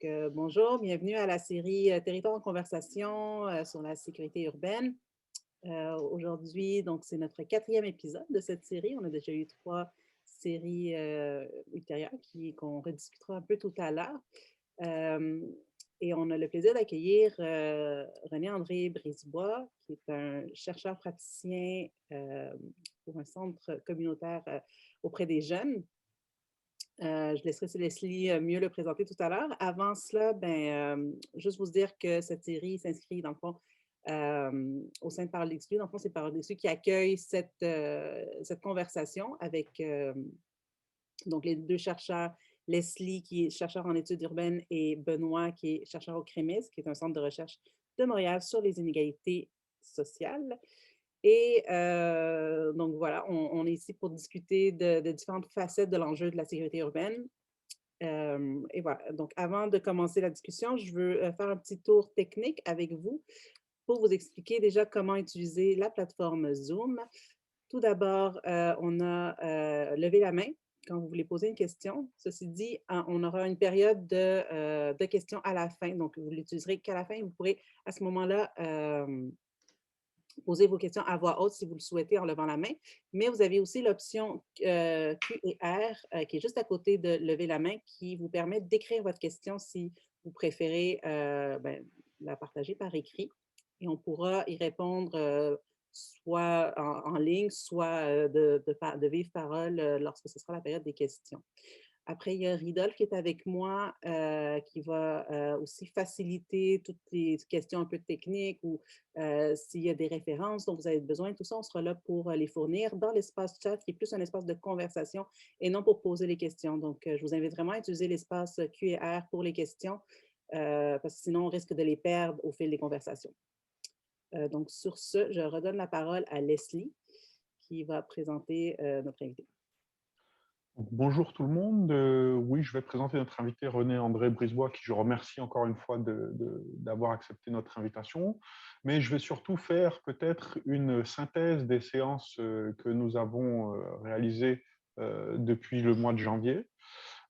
Bonjour, bienvenue à la série Territoire en conversation sur la sécurité urbaine. Aujourd'hui, donc, c'est notre quatrième épisode de cette série. On a déjà eu trois séries ultérieures qu'on rediscutera un peu tout à l'heure. Et on a le plaisir d'accueillir René-André Brisebois, qui est un chercheur praticien pour un centre communautaire auprès des jeunes. Je laisserai Leslie mieux le présenter tout à l'heure. Avant cela, juste vous dire que cette série s'inscrit, dans le fond, au sein de Paroles d'Exclus. Dans le fond, c'est Paroles d'Exclus qui accueille cette conversation avec donc les deux chercheurs, Leslie, qui est chercheur en études urbaines, et Benoît, qui est chercheur au CREMIS, qui est un centre de recherche de Montréal sur les inégalités sociales. Et donc voilà, on est ici pour discuter de différentes facettes de l'enjeu de la sécurité urbaine. Et voilà, donc avant de commencer la discussion, je veux faire un petit tour technique avec vous pour vous expliquer déjà comment utiliser la plateforme Zoom. Tout d'abord, on a levé la main quand vous voulez poser une question. Ceci dit, on aura une période de questions à la fin, donc vous l'utiliserez qu'à la fin. Vous pourrez à ce moment-là poser vos questions à voix haute si vous le souhaitez en levant la main, mais vous avez aussi l'option Q et R qui est juste à côté de lever la main qui vous permet d'écrire votre question si vous préférez la partager par écrit et on pourra y répondre soit en ligne, soit de vive parole lorsque ce sera la période des questions. Après, il y a Ridolf qui est avec moi, qui va aussi faciliter toutes les questions un peu techniques ou s'il y a des références dont vous avez besoin. Tout ça, on sera là pour les fournir dans l'espace chat, qui est plus un espace de conversation et non pour poser les questions. Donc, je vous invite vraiment à utiliser l'espace Q et R pour les questions, parce que sinon, on risque de les perdre au fil des conversations. Donc, sur ce, je redonne la parole à Leslie, qui va présenter notre invité. Bonjour tout le monde. Oui, je vais présenter notre invité René-André Brisebois, qui je remercie encore une fois d'avoir accepté notre invitation. Mais je vais surtout faire peut-être une synthèse des séances que nous avons réalisées depuis le mois de janvier.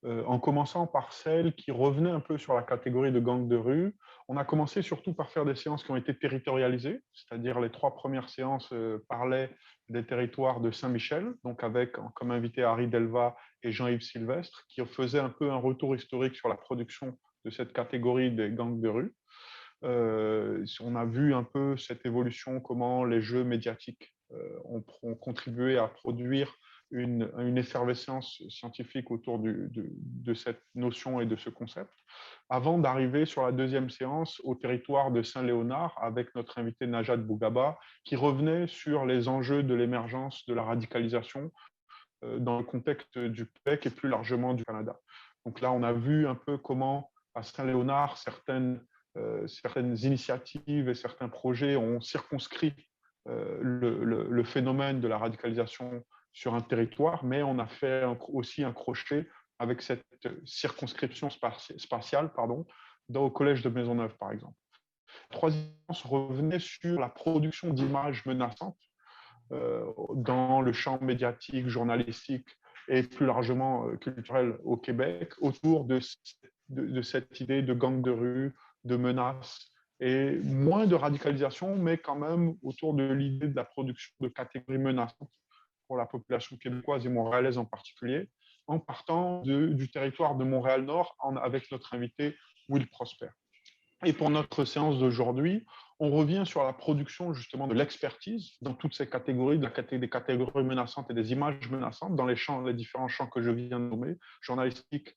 En commençant par celle qui revenait un peu sur la catégorie de gangs de rue. On a commencé surtout par faire des séances qui ont été territorialisées, c'est-à-dire les trois premières séances parlaient des territoires de Saint-Michel, donc avec comme invité Harry Delva et Jean-Yves Sylvestre, qui faisaient un peu un retour historique sur la production de cette catégorie des gangs de rue. On a vu un peu cette évolution, comment les jeux médiatiques ont contribué à produire une effervescence scientifique autour de cette notion et de ce concept, avant d'arriver sur la deuxième séance au territoire de Saint-Léonard avec notre invité Najat Bougaba, qui revenait sur les enjeux de l'émergence de la radicalisation dans le contexte du Québec et plus largement du Canada. Donc là, on a vu un peu comment à Saint-Léonard, certaines initiatives et certains projets ont circonscrit le phénomène de la radicalisation sur un territoire, mais on a fait aussi un crochet avec cette circonscription spatiale au collège de Maisonneuve, par exemple. La troisième revenait sur la production d'images menaçantes dans le champ médiatique, journalistique et plus largement culturel au Québec, autour de cette idée de gang de rue, de menaces, et moins de radicalisation, mais quand même autour de l'idée de la production de catégories menaçantes pour la population québécoise et montréalaise en particulier, en partant du territoire de Montréal-Nord avec notre invité Will Prosper. Et pour notre séance d'aujourd'hui, on revient sur la production justement de l'expertise dans toutes ces catégories, des catégories menaçantes et des images menaçantes dans les différents champs que je viens de nommer, journalistique,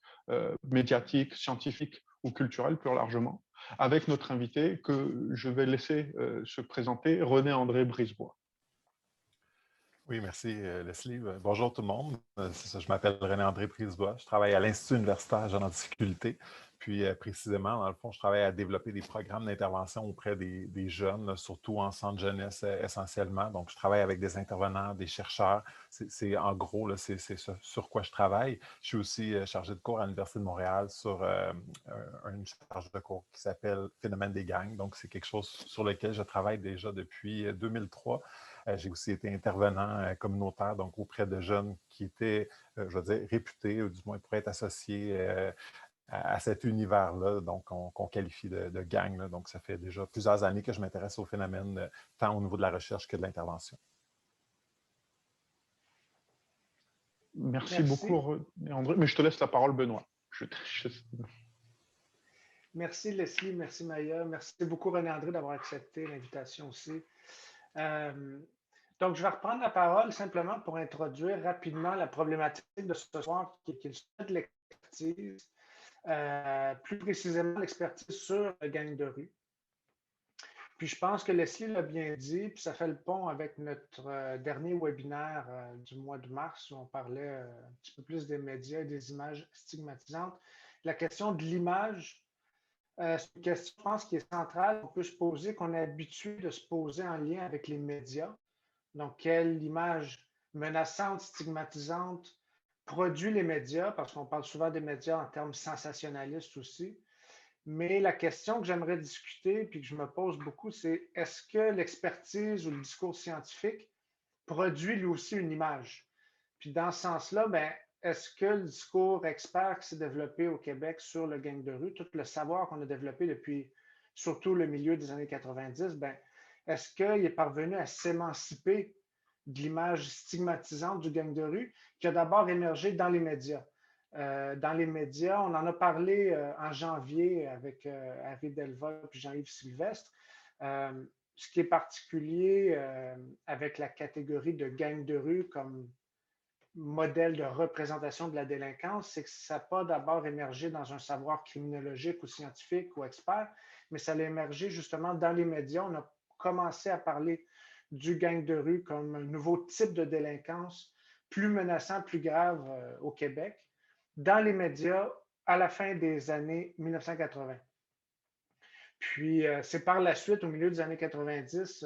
médiatique, scientifique ou culturel plus largement, avec notre invité que je vais laisser se présenter, René-André Brisebois. Oui, merci Leslie. Bonjour tout le monde. Je m'appelle René-André Brisebois. Je travaille à l'Institut universitaire Jeunes en difficulté. Puis précisément, dans le fond, je travaille à développer des programmes d'intervention auprès des jeunes, là, surtout en centre jeunesse essentiellement. Donc, je travaille avec des intervenants, des chercheurs. C'est en gros, là, c'est sur quoi je travaille. Je suis aussi chargé de cours à l'Université de Montréal sur une charge de cours qui s'appelle Phénomène des gangs. Donc, c'est quelque chose sur lequel je travaille déjà depuis 2003. J'ai aussi été intervenant communautaire, donc auprès de jeunes qui étaient, je veux dire, réputés, ou du moins pourraient être associés à cet univers-là, donc qu'on qualifie de gang. Là. Donc, ça fait déjà plusieurs années que je m'intéresse au phénomène, tant au niveau de la recherche que de l'intervention. Merci Merci. beaucoup, René André. Mais je te laisse la parole, Benoît. Merci Leslie, merci Maya, merci beaucoup René André d'avoir accepté l'invitation aussi. Donc, je vais reprendre la parole simplement pour introduire rapidement la problématique de ce soir, qui est le sujet de l'expertise, plus précisément l'expertise sur le gang de rue. Puis je pense que Leslie l'a bien dit, puis ça fait le pont avec notre dernier webinaire du mois de mars où on parlait un petit peu plus des médias et des images stigmatisantes. La question de l'image, c'est une question, je pense, qui est centrale. On peut se poser, qu'on est habitué de se poser en lien avec les médias. Donc, quelle image menaçante, stigmatisante produit les médias, parce qu'on parle souvent des médias en termes sensationnalistes aussi. Mais la question que j'aimerais discuter, puis que je me pose beaucoup, c'est est-ce que l'expertise ou le discours scientifique produit lui aussi une image? Puis dans ce sens-là, ben, est-ce que le discours expert qui s'est développé au Québec sur le gang de rue, tout le savoir qu'on a développé depuis surtout le milieu des années 90, ben, est-ce qu'il est parvenu à s'émanciper de l'image stigmatisante du gang de rue qui a d'abord émergé dans les médias? Dans les médias, on en a parlé en janvier avec Harry Delva et Jean-Yves Sylvestre. Ce qui est particulier avec la catégorie de gang de rue comme modèle de représentation de la délinquance, c'est que ça n'a pas d'abord émergé dans un savoir criminologique ou scientifique ou expert, mais ça a émergé justement dans les médias. On a commencé à parler du gang de rue comme un nouveau type de délinquance plus menaçant, plus grave au Québec, dans les médias à la fin des années 1980. Puis, c'est par la suite, au milieu des années 90,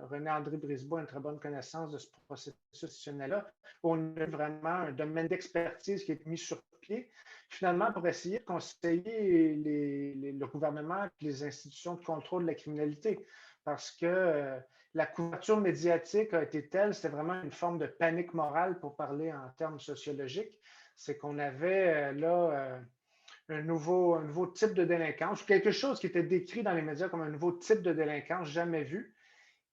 René-André Brisebois a une très bonne connaissance de ce processus institutionnel-là. On a vraiment un domaine d'expertise qui est mis sur pied, finalement, pour essayer de conseiller le gouvernement et les institutions de contrôle de la criminalité. Parce que la couverture médiatique a été telle, c'était vraiment une forme de panique morale, pour parler en termes sociologiques. C'est qu'on avait un nouveau type de délinquance, quelque chose qui était décrit dans les médias comme un nouveau type de délinquance jamais vu,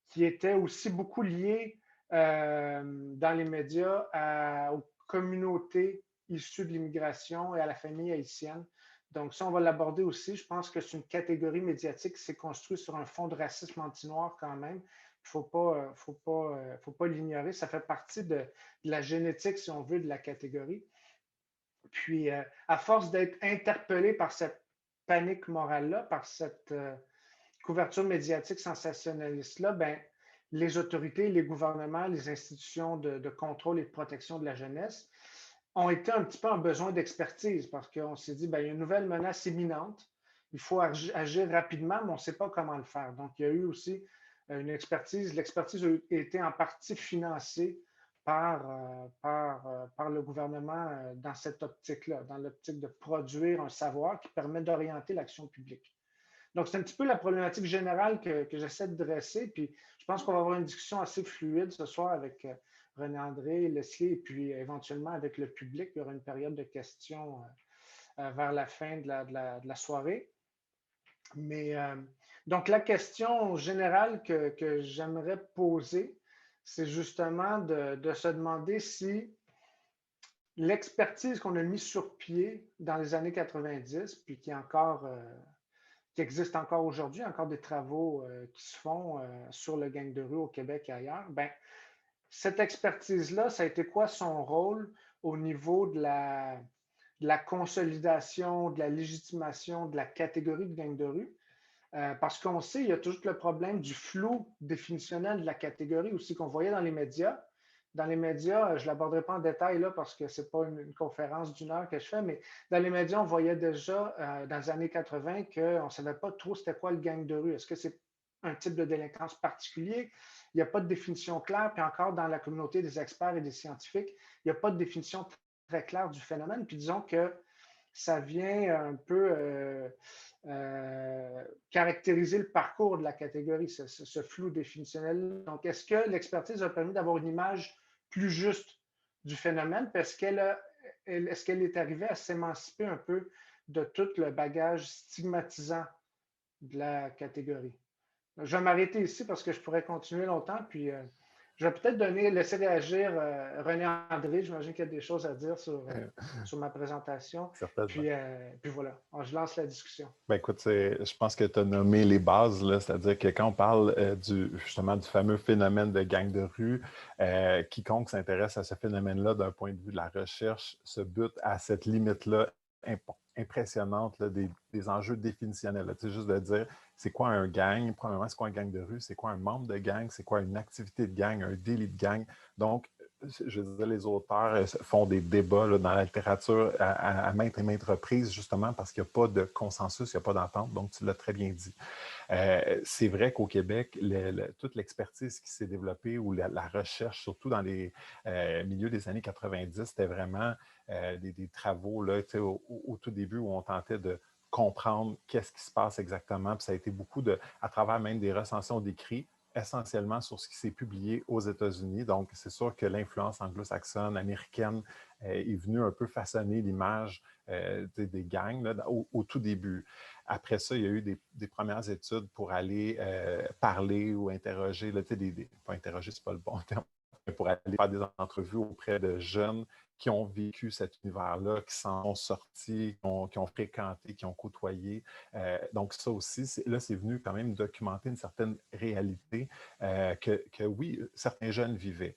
qui était aussi beaucoup lié dans les médias aux communautés issues de l'immigration et à la famille haïtienne. Donc ça, on va l'aborder aussi. Je pense que c'est une catégorie médiatique qui s'est construite sur un fond de racisme anti-noir quand même. Il ne faut pas l'ignorer. Ça fait partie de la génétique, si on veut, de la catégorie. Puis, à force d'être interpellé par cette panique morale-là, par cette couverture médiatique sensationnaliste-là, ben, les autorités, les gouvernements, les institutions de contrôle et de protection de la jeunesse ont été un petit peu en besoin d'expertise parce qu'on s'est dit, ben, il y a une nouvelle menace imminente, il faut agir rapidement, mais on ne sait pas comment le faire. Donc, il y a eu aussi une expertise. L'expertise a été en partie financée par le gouvernement dans cette optique-là, dans l'optique de produire un savoir qui permet d'orienter l'action publique. Donc, c'est un petit peu la problématique générale que j'essaie de dresser. Puis, je pense qu'on va avoir une discussion assez fluide ce soir avec René André, Leslie, et puis éventuellement avec le public. Il y aura une période de questions vers la fin de la soirée. Mais donc, la question générale que j'aimerais poser, c'est justement de se demander si l'expertise qu'on a mise sur pied dans les années 90, puis qui existe encore aujourd'hui, encore des travaux qui se font sur le gang de rue au Québec et ailleurs, ben, cette expertise-là, ça a été quoi son rôle au niveau de la consolidation, de la légitimation de la catégorie de gang de rue? Parce qu'on sait, il y a toujours le problème du flou définitionnel de la catégorie aussi qu'on voyait dans les médias. Dans les médias, je ne l'aborderai pas en détail là parce que ce n'est pas une conférence d'une heure que je fais, mais dans les médias, on voyait déjà dans les années 80 qu'on ne savait pas trop c'était quoi le gang de rue. Est-ce que c'est un type de délinquance particulier? Il n'y a pas de définition claire. Puis encore, dans la communauté des experts et des scientifiques, il n'y a pas de définition très claire du phénomène. Puis disons que ça vient un peu caractériser le parcours de la catégorie, ce flou définitionnel. Donc, est-ce que l'expertise a permis d'avoir une image plus juste du phénomène? Est-ce qu'elle est arrivée à s'émanciper un peu de tout le bagage stigmatisant de la catégorie. Je vais m'arrêter ici parce que je pourrais continuer longtemps, puis je vais peut-être laisser réagir René André. J'imagine qu'il y a des choses à dire sur ma présentation. Certainement. Puis voilà, je lance la discussion. Ben écoute, je pense que tu as nommé les bases, là, c'est-à-dire que quand on parle justement du fameux phénomène de gang de rue, quiconque s'intéresse à ce phénomène-là d'un point de vue de la recherche se bute à cette limite-là impressionnante là, des enjeux définitionnels. Là. Tu sais, juste de dire, c'est quoi un gang? Premièrement, c'est quoi un gang de rue? C'est quoi un membre de gang? C'est quoi une activité de gang? Un délit de gang? Donc, je veux dire, les auteurs font des débats là, dans la littérature à maintes et maintes reprises, justement parce qu'il n'y a pas de consensus, il n'y a pas d'entente, donc tu l'as très bien dit. C'est vrai qu'au Québec, toute l'expertise qui s'est développée ou la recherche, surtout dans les milieux des années 90, c'était vraiment des travaux là, au tout début où on tentait de comprendre qu'est-ce qui se passe exactement. Puis ça a été beaucoup à travers même des recensions d'écrits, essentiellement sur ce qui s'est publié aux États-Unis. Donc, c'est sûr que l'influence anglo-saxonne, américaine, est venue un peu façonner l'image des gangs là, au tout début. Après ça, il y a eu des premières études pour aller parler ou interroger, là, pas interroger, c'est pas le bon terme, mais pour aller faire des entrevues auprès de jeunes qui ont vécu cet univers-là, qui s'en sont sortis, qui ont fréquenté, qui ont côtoyé. Donc ça aussi, là, c'est venu quand même documenter une certaine réalité que oui, certains jeunes vivaient.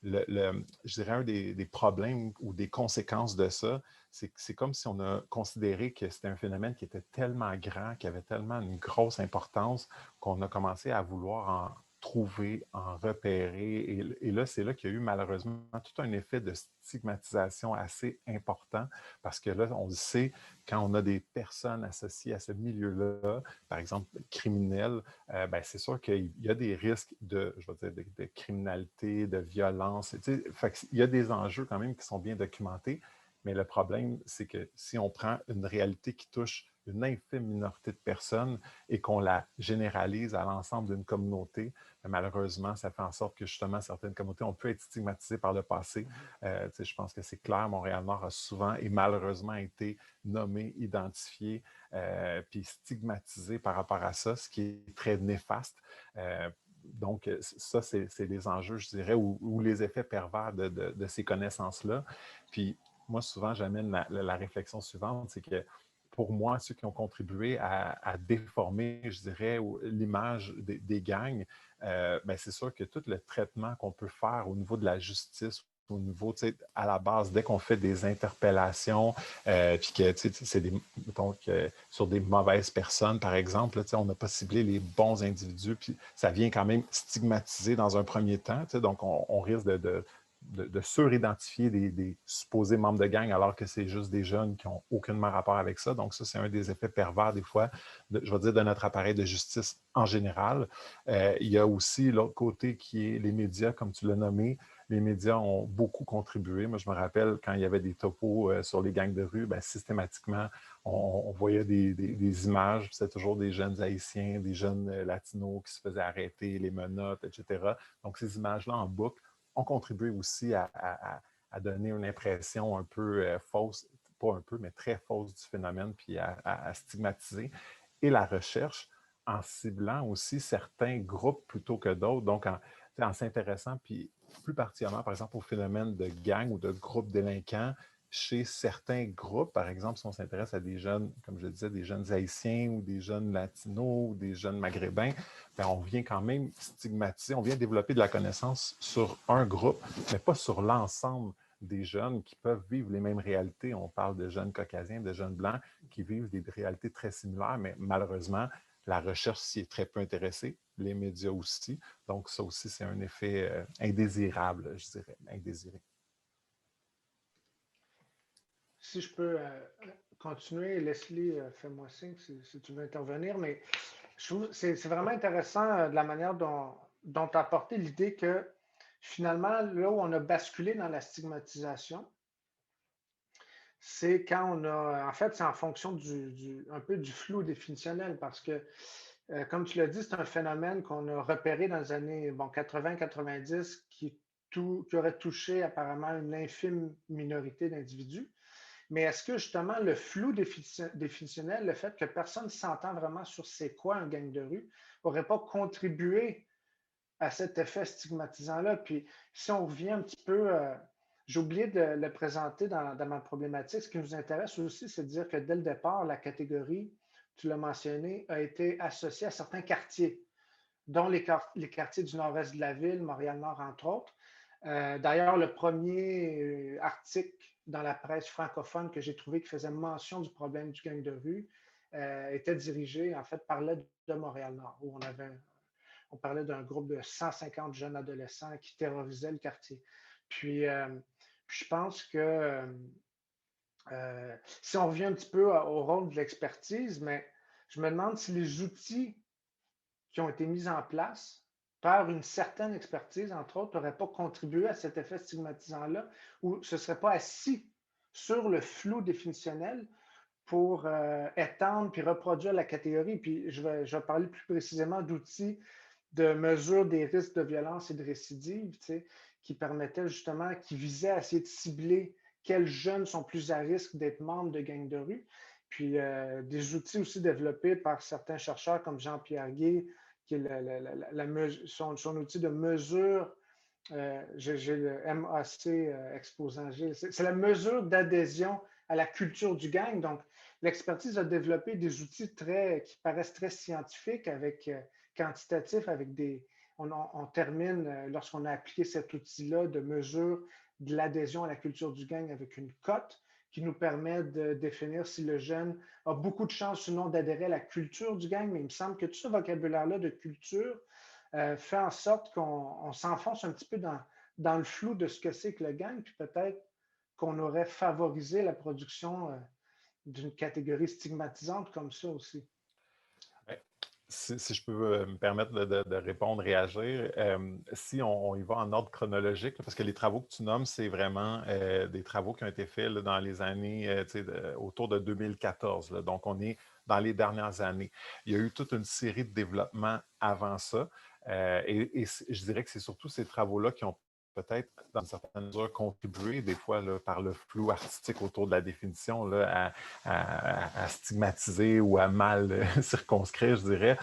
Je dirais un des problèmes ou des conséquences de ça, c'est comme si on a considéré que c'était un phénomène qui était tellement grand, qui avait tellement une grosse importance qu'on a commencé à vouloir en trouver, en repérer. Et là, c'est là qu'il y a eu malheureusement tout un effet de stigmatisation assez important parce que là, on le sait, quand on a des personnes associées à ce milieu-là, par exemple criminels, ben, c'est sûr qu'il y a des risques je vais dire, de criminalité, de violence. Il y a des enjeux quand même qui sont bien documentés, mais le problème, c'est que si on prend une réalité qui touche une infime minorité de personnes et qu'on la généralise à l'ensemble d'une communauté, malheureusement, ça fait en sorte que justement, certaines communautés ont pu être stigmatisées par le passé. Je pense que c'est clair, Montréal-Nord a souvent et malheureusement été nommé, identifié, puis stigmatisé par rapport à ça, ce qui est très néfaste. Donc, ça, c'est les enjeux, je dirais, ou les effets pervers de ces connaissances-là. Puis, moi, souvent, j'amène la réflexion suivante, c'est que pour moi, ceux qui ont contribué à déformer, je dirais, l'image des gangs, ben, c'est sûr que tout le traitement qu'on peut faire au niveau de la justice, au niveau, à la base, dès qu'on fait des interpellations, puis que c'est donc, sur des mauvaises personnes, par exemple, là, on n'a pas ciblé les bons individus, puis ça vient quand même stigmatiser dans un premier temps. Donc, on risque de suridentifier des supposés membres de gang alors que c'est juste des jeunes qui n'ont aucunement rapport avec ça. Donc, ça, c'est un des effets pervers, des fois, je vais dire, de notre appareil de justice en général. Il y a aussi l'autre côté qui est les médias, comme tu l'as nommé. Les médias ont beaucoup contribué. Moi, je me rappelle quand il y avait des topos sur les gangs de rue, ben, systématiquement, on voyait des images. C'était toujours des jeunes Haïtiens, des jeunes latinos qui se faisaient arrêter, les menottes, etc. Donc, ces images-là en boucle ont contribué aussi à donner une impression un peu fausse, pas un peu, mais très fausse du phénomène, puis à stigmatiser. Et la recherche, en ciblant aussi certains groupes plutôt que d'autres, donc en s'intéressant, puis plus particulièrement, par exemple, au phénomène de gang ou de groupes délinquants chez certains groupes. Par exemple, si on s'intéresse à des jeunes, comme je disais, des jeunes haïtiens ou des jeunes latinos ou des jeunes maghrébins, bien, on vient quand même stigmatiser, on vient développer de la connaissance sur un groupe, mais pas sur l'ensemble des jeunes qui peuvent vivre les mêmes réalités. On parle de jeunes caucasiens, de jeunes blancs qui vivent des réalités très similaires, mais malheureusement, la recherche s'y est très peu intéressée, les médias aussi. Donc, ça aussi, c'est un effet indésirable, je dirais, indésiré. Si je peux continuer, Leslie, fais-moi signe si tu veux intervenir, mais je trouve que c'est vraiment intéressant de la manière dont tu as apporté l'idée que finalement, là où on a basculé dans la stigmatisation, c'est quand on a, en fait, c'est en fonction un peu du flou définitionnel, parce que, comme tu l'as dit, c'est un phénomène qu'on a repéré dans les années 80-90 qui aurait touché apparemment une infime minorité d'individus. Mais est-ce que justement le flou définitionnel, le fait que personne ne s'entend vraiment sur c'est quoi un gang de rue, n'aurait pas contribué à cet effet stigmatisant-là? Puis si on revient un petit peu, j'ai oublié de le présenter dans ma problématique, ce qui nous intéresse aussi, c'est de dire que dès le départ, la catégorie, tu l'as mentionné, a été associée à certains quartiers, dont les quartiers du nord-est de la ville, Montréal-Nord, entre autres. D'ailleurs, le premier article dans la presse francophone que j'ai trouvé qui faisait mention du problème du gang de rue était dirigé, en fait, parlait de Montréal-Nord, où on parlait d'un groupe de 150 jeunes adolescents qui terrorisaient le quartier. Puis, je pense que si on revient un petit peu au rôle de l'expertise, mais je me demande si les outils qui ont été mis en place par une certaine expertise, entre autres, n'auraient pas contribué à cet effet stigmatisant-là, ou ce ne serait pas assis sur le flou définitionnel pour étendre puis reproduire la catégorie. Puis je vais parler plus précisément d'outils de mesure des risques de violence et de récidive, tu sais, qui permettaient justement, qui visaient à essayer de cibler quels jeunes sont plus à risque d'être membres de gangs de rue. Puis des outils aussi développés par certains chercheurs comme Jean-Pierre Gué, qui est son outil de mesure. J'ai le MAC exposant G. C'est la mesure d'adhésion à la culture du gang. Donc, l'expertise a développé des outils qui paraissent très scientifiques, avec quantitatifs, avec on termine, lorsqu'on a appliqué cet outil-là de mesure de l'adhésion à la culture du gang avec une cote qui nous permet de définir si le jeune a beaucoup de chances ou non d'adhérer à la culture du gang. Mais il me semble que tout ce vocabulaire-là de culture fait en sorte qu'on s'enfonce un petit peu dans le flou de ce que c'est que le gang, puis peut-être qu'on aurait favorisé la production d'une catégorie stigmatisante comme ça aussi. Si je peux me permettre de répondre, réagir, si on y va en ordre chronologique, parce que les travaux que tu nommes, c'est vraiment des travaux qui ont été faits là, dans les années autour de 2014. Là, donc, on est dans les dernières années. Il y a eu toute une série de développements avant ça. Et je dirais que c'est surtout ces travaux-là qui ont peut-être, dans une certaine mesure, contribué, des fois, là, par le flou artistique autour de la définition, là, à stigmatiser ou à mal circonscrire, je dirais.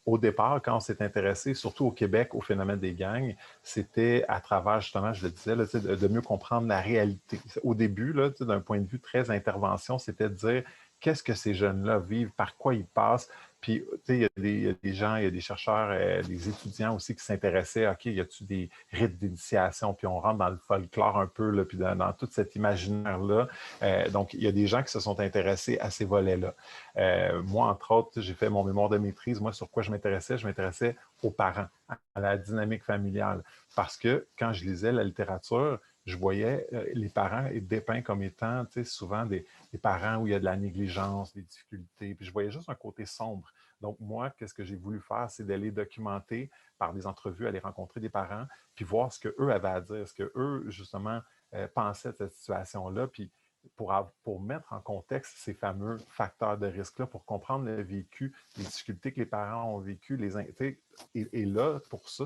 Au départ, quand on s'est intéressé, surtout au Québec, au phénomène des gangs, c'était à travers, justement, je le disais, là, de mieux comprendre la réalité. Au début, d'un point de vue très intervention, c'était de dire qu'est-ce que ces jeunes-là vivent, par quoi ils passent. Puis, tu sais, il y a des gens, il y a des chercheurs, des étudiants aussi qui s'intéressaient, OK, y a-tu des rites d'initiation? Puis on rentre dans le folklore un peu, là, puis dans tout cet imaginaire-là. Donc, il y a des gens qui se sont intéressés à ces volets-là. Moi, entre autres, j'ai fait mon mémoire de maîtrise. Moi, sur quoi je m'intéressais aux parents, à la dynamique familiale. Parce que quand je lisais la littérature, je voyais les parents dépeints comme étant souvent des parents où il y a de la négligence, des difficultés. Puis je voyais juste un côté sombre. Donc, moi, qu'est-ce que j'ai voulu faire, c'est d'aller documenter par des entrevues, aller rencontrer des parents, puis voir ce qu'eux avaient à dire, ce qu'eux, justement, pensaient de cette situation-là, puis pour mettre en contexte ces fameux facteurs de risque-là, pour comprendre le vécu, les difficultés que les parents ont vécues, et là, pour ça,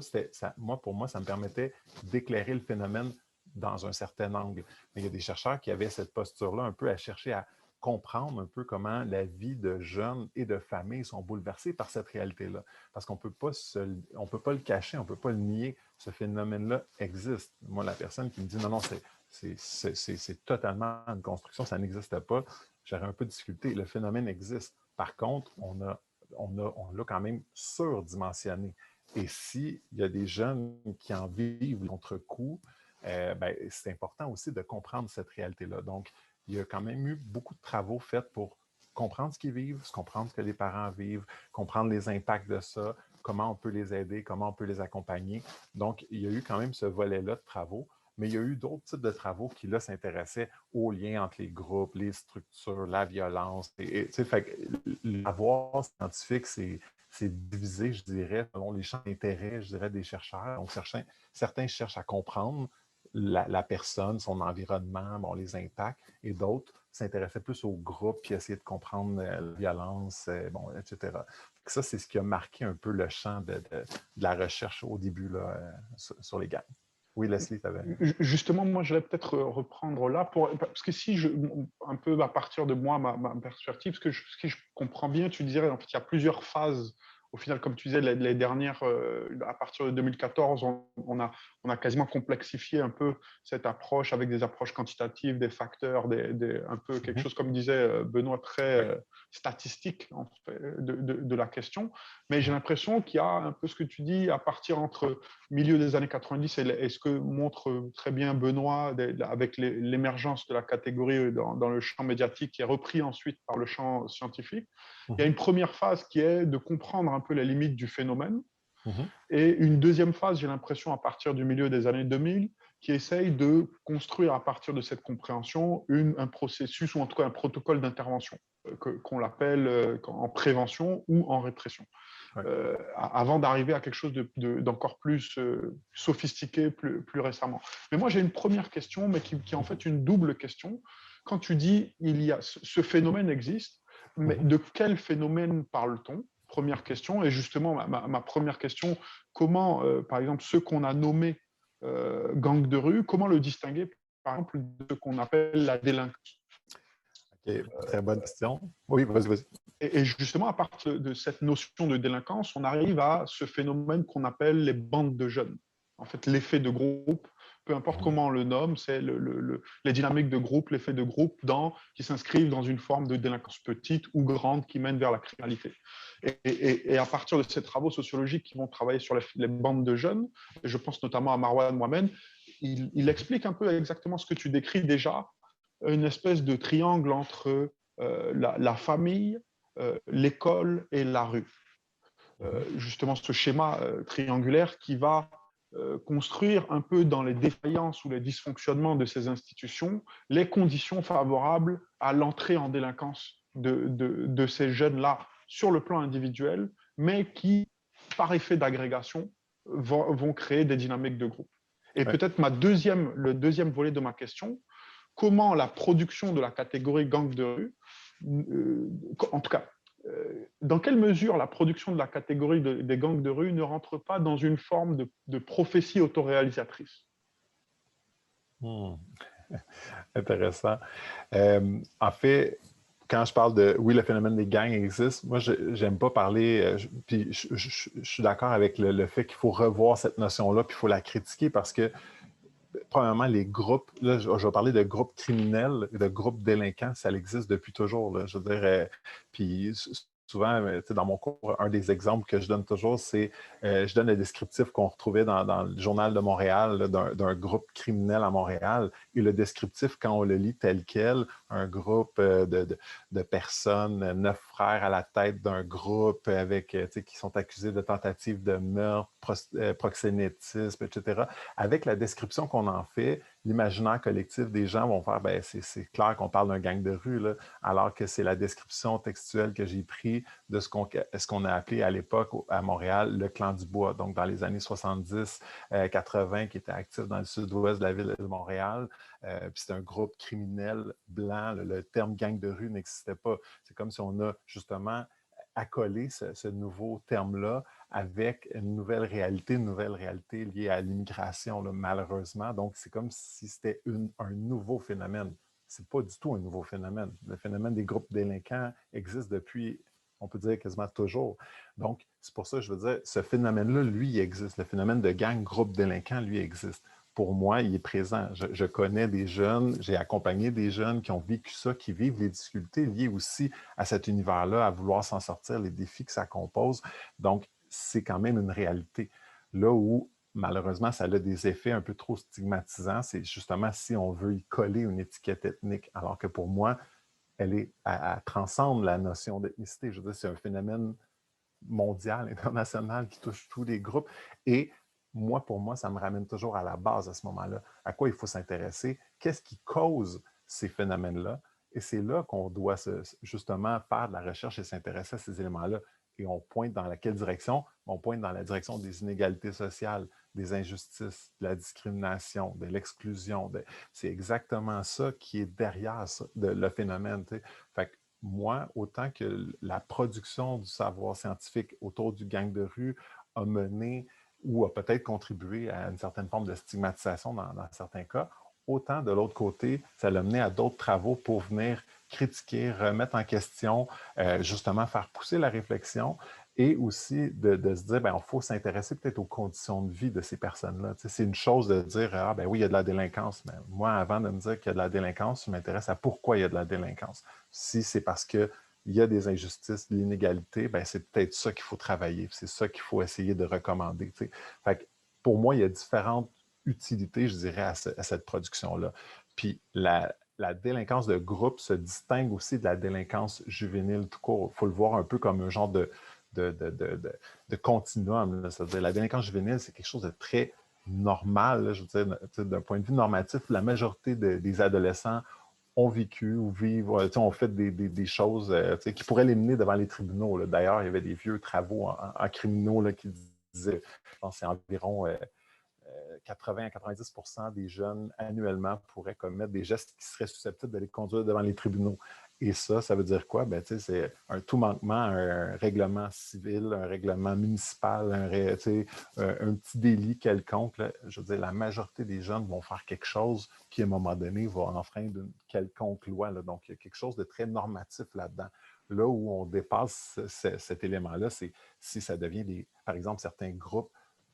pour moi, ça me permettait d'éclairer le phénomène dans un certain angle. Mais il y a des chercheurs qui avaient cette posture-là un peu à chercher à comprendre un peu comment la vie de jeunes et de familles sont bouleversées par cette réalité-là. Parce qu'on peut pas le cacher, on ne peut pas le nier. Ce phénomène-là existe. Moi, la personne qui me dit non, c'est totalement une construction, ça n'existe pas, j'aurais un peu de difficulté. Le phénomène existe. Par contre, on l'a quand même surdimensionné. Et s'il y a des jeunes qui en vivent contre-coup, c'est important aussi de comprendre cette réalité-là. Donc, il y a quand même eu beaucoup de travaux faits pour comprendre ce qu'ils vivent, comprendre ce que les parents vivent, comprendre les impacts de ça, comment on peut les aider, comment on peut les accompagner. Donc, il y a eu quand même ce volet-là de travaux, mais il y a eu d'autres types de travaux qui, là, s'intéressaient aux liens entre les groupes, les structures, la violence. L'avoir scientifique, c'est divisé, je dirais, selon les champs d'intérêt, je dirais, des chercheurs. Donc, certains cherchent à comprendre la personne, son environnement, bon, les impacts, et d'autres s'intéressaient plus au groupe puis essayer de comprendre la violence, bon, etc. Ça, c'est ce qui a marqué un peu le champ de la recherche au début là, sur les gangs. Oui, Leslie, tu avais... Justement, moi, je vais peut-être reprendre là, parce que si un peu à partir de moi, ma perspective, ce que je comprends bien, tu dirais, en fait, il y a plusieurs phases. Au final, comme tu disais, les dernières, à partir de 2014, on a quasiment complexifié un peu cette approche avec des approches quantitatives, des facteurs, un peu quelque chose, comme disait Benoît, très statistique en fait, de la question. Mais j'ai l'impression qu'il y a un peu ce que tu dis à partir entre milieu des années 90 et ce que montre très bien Benoît avec l'émergence de la catégorie dans le champ médiatique qui est repris ensuite par le champ scientifique. Il y a une première phase qui est de comprendre un peu les limites du phénomène et une deuxième phase, j'ai l'impression, à partir du milieu des années 2000, qui essaye de construire à partir de cette compréhension un processus ou en tout cas un protocole d'intervention qu'on l'appelle en prévention ou en répression. Avant d'arriver à quelque chose d'encore plus sophistiqué plus récemment. Mais moi, j'ai une première question, mais qui est en fait une double question. Quand tu dis ce phénomène existe, mais de quel phénomène parle-t-on? Première question. Et justement, ma première question, comment, par exemple, ceux qu'on a nommés gangs de rue, comment le distinguer, par exemple, de ce qu'on appelle la délinquance? Okay, très bonne question. Oui, vas-y. Et justement, à partir de cette notion de délinquance, on arrive à ce phénomène qu'on appelle les bandes de jeunes. En fait, l'effet de groupe, peu importe comment on le nomme, c'est les dynamiques de groupe, l'effet de groupe qui s'inscrivent dans une forme de délinquance petite ou grande qui mène vers la criminalité. Et à partir de ces travaux sociologiques qui vont travailler sur les bandes de jeunes, et je pense notamment à Marwan Mohamed, il explique un peu exactement ce que tu décris déjà, une espèce de triangle entre la famille, l'école et la rue. Justement, ce schéma triangulaire qui va construire un peu dans les défaillances ou les dysfonctionnements de ces institutions les conditions favorables à l'entrée en délinquance de ces jeunes-là sur le plan individuel, mais qui, par effet d'agrégation, vont créer des dynamiques de groupe. Et peut-être le deuxième volet de ma question, comment la production de la catégorie gang de rue, en tout cas, dans quelle mesure la production de la catégorie des gangs de rue ne rentre pas dans une forme de prophétie autoréalisatrice? Intéressant. En fait, quand je parle de, oui, le phénomène des gangs existe, moi, je n'aime pas parler, puis je suis d'accord avec le fait qu'il faut revoir cette notion-là, puis il faut la critiquer parce que, premièrement, les groupes, là, je vais parler de groupes criminels, de groupes délinquants, ça existe depuis toujours, là, je veux dire, puis souvent, dans mon cours, un des exemples que je donne toujours, c'est, je donne le descriptif qu'on retrouvait dans le Journal de Montréal d'un groupe criminel à Montréal. Et le descriptif, quand on le lit tel quel, un groupe de personnes, 9 frères à la tête d'un groupe avec, qui sont accusés de tentatives de meurtre, proxénétisme, etc. Avec la description qu'on en fait, l'imaginaire collectif des gens vont faire, ben, c'est clair qu'on parle d'un gang de rue, là, alors que c'est la description textuelle que j'ai prise de ce qu'on a appelé à l'époque à Montréal le clan du bois. Donc, dans les années 70, 80, qui était actif dans le sud-ouest de la ville de Montréal. Puis c'est un groupe criminel blanc. Le terme gang de rue n'existait pas. C'est comme si on a justement accolé ce nouveau terme-là avec une nouvelle réalité liée à l'immigration, malheureusement. Donc, c'est comme si c'était un nouveau phénomène. Ce n'est pas du tout un nouveau phénomène. Le phénomène des groupes délinquants existe depuis, on peut dire, quasiment toujours. Donc, c'est pour ça que je veux dire, ce phénomène-là, lui, il existe. Le phénomène de gang, groupe délinquant, lui, existe. Pour moi, il est présent. Je connais des jeunes, j'ai accompagné des jeunes qui ont vécu ça, qui vivent les difficultés liées aussi à cet univers-là, à vouloir s'en sortir, les défis que ça compose. Donc, c'est quand même une réalité. Là où, malheureusement, ça a des effets un peu trop stigmatisants, c'est justement si on veut y coller une étiquette ethnique, alors que pour moi, elle transcende la notion d'ethnicité. Je veux dire, c'est un phénomène mondial, international, qui touche tous les groupes. Et pour moi, ça me ramène toujours à la base à ce moment-là. À quoi il faut s'intéresser? Qu'est-ce qui cause ces phénomènes-là? Et c'est là qu'on doit justement faire de la recherche et s'intéresser à ces éléments-là. Et on pointe dans quelle direction? On pointe dans la direction des inégalités sociales, des injustices, de la discrimination, de l'exclusion. C'est exactement ça qui est derrière ça, le phénomène. Fait que moi, autant que la production du savoir scientifique autour du gang de rue a mené ou a peut-être contribué à une certaine forme de stigmatisation dans certains cas, autant de l'autre côté, ça l'a mené à d'autres travaux pour venir critiquer, remettre en question, justement faire pousser la réflexion et aussi de se dire, il faut s'intéresser peut-être aux conditions de vie de ces personnes-là. Tu sais, c'est une chose de dire, ah ben oui, il y a de la délinquance, mais moi, avant de me dire qu'il y a de la délinquance, je m'intéresse à pourquoi il y a de la délinquance. Si c'est parce qu'il y a des injustices, de l'inégalité, c'est peut-être ça qu'il faut travailler, c'est ça qu'il faut essayer de recommander. Tu sais. Fait que pour moi, il y a différentes utilités, je dirais, à cette production-là. Puis la délinquance de groupe se distingue aussi de la délinquance juvénile tout court. Il faut le voir un peu comme un genre de continuum. C'est-à-dire, la délinquance juvénile, c'est quelque chose de très normal, là, je veux dire, d'un point de vue normatif. La majorité des adolescents ont vécu ou vivent, ont fait des choses qui pourraient les mener devant les tribunaux. D'ailleurs, il y avait des vieux travaux en criminaux là, qui disaient, je pense que c'est environ 80 à 90 % des jeunes annuellement pourraient commettre des gestes qui seraient susceptibles d'aller conduire devant les tribunaux. Et ça veut dire quoi? C'est un tout manquement, un règlement civil, un règlement municipal, un petit délit quelconque. Là. Je veux dire, la majorité des jeunes vont faire quelque chose qui, à un moment donné, va enfreindre une quelconque loi. Là. Donc, il y a quelque chose de très normatif là-dedans. Là où on dépasse cet élément-là, c'est si ça devient, par exemple, certains groupes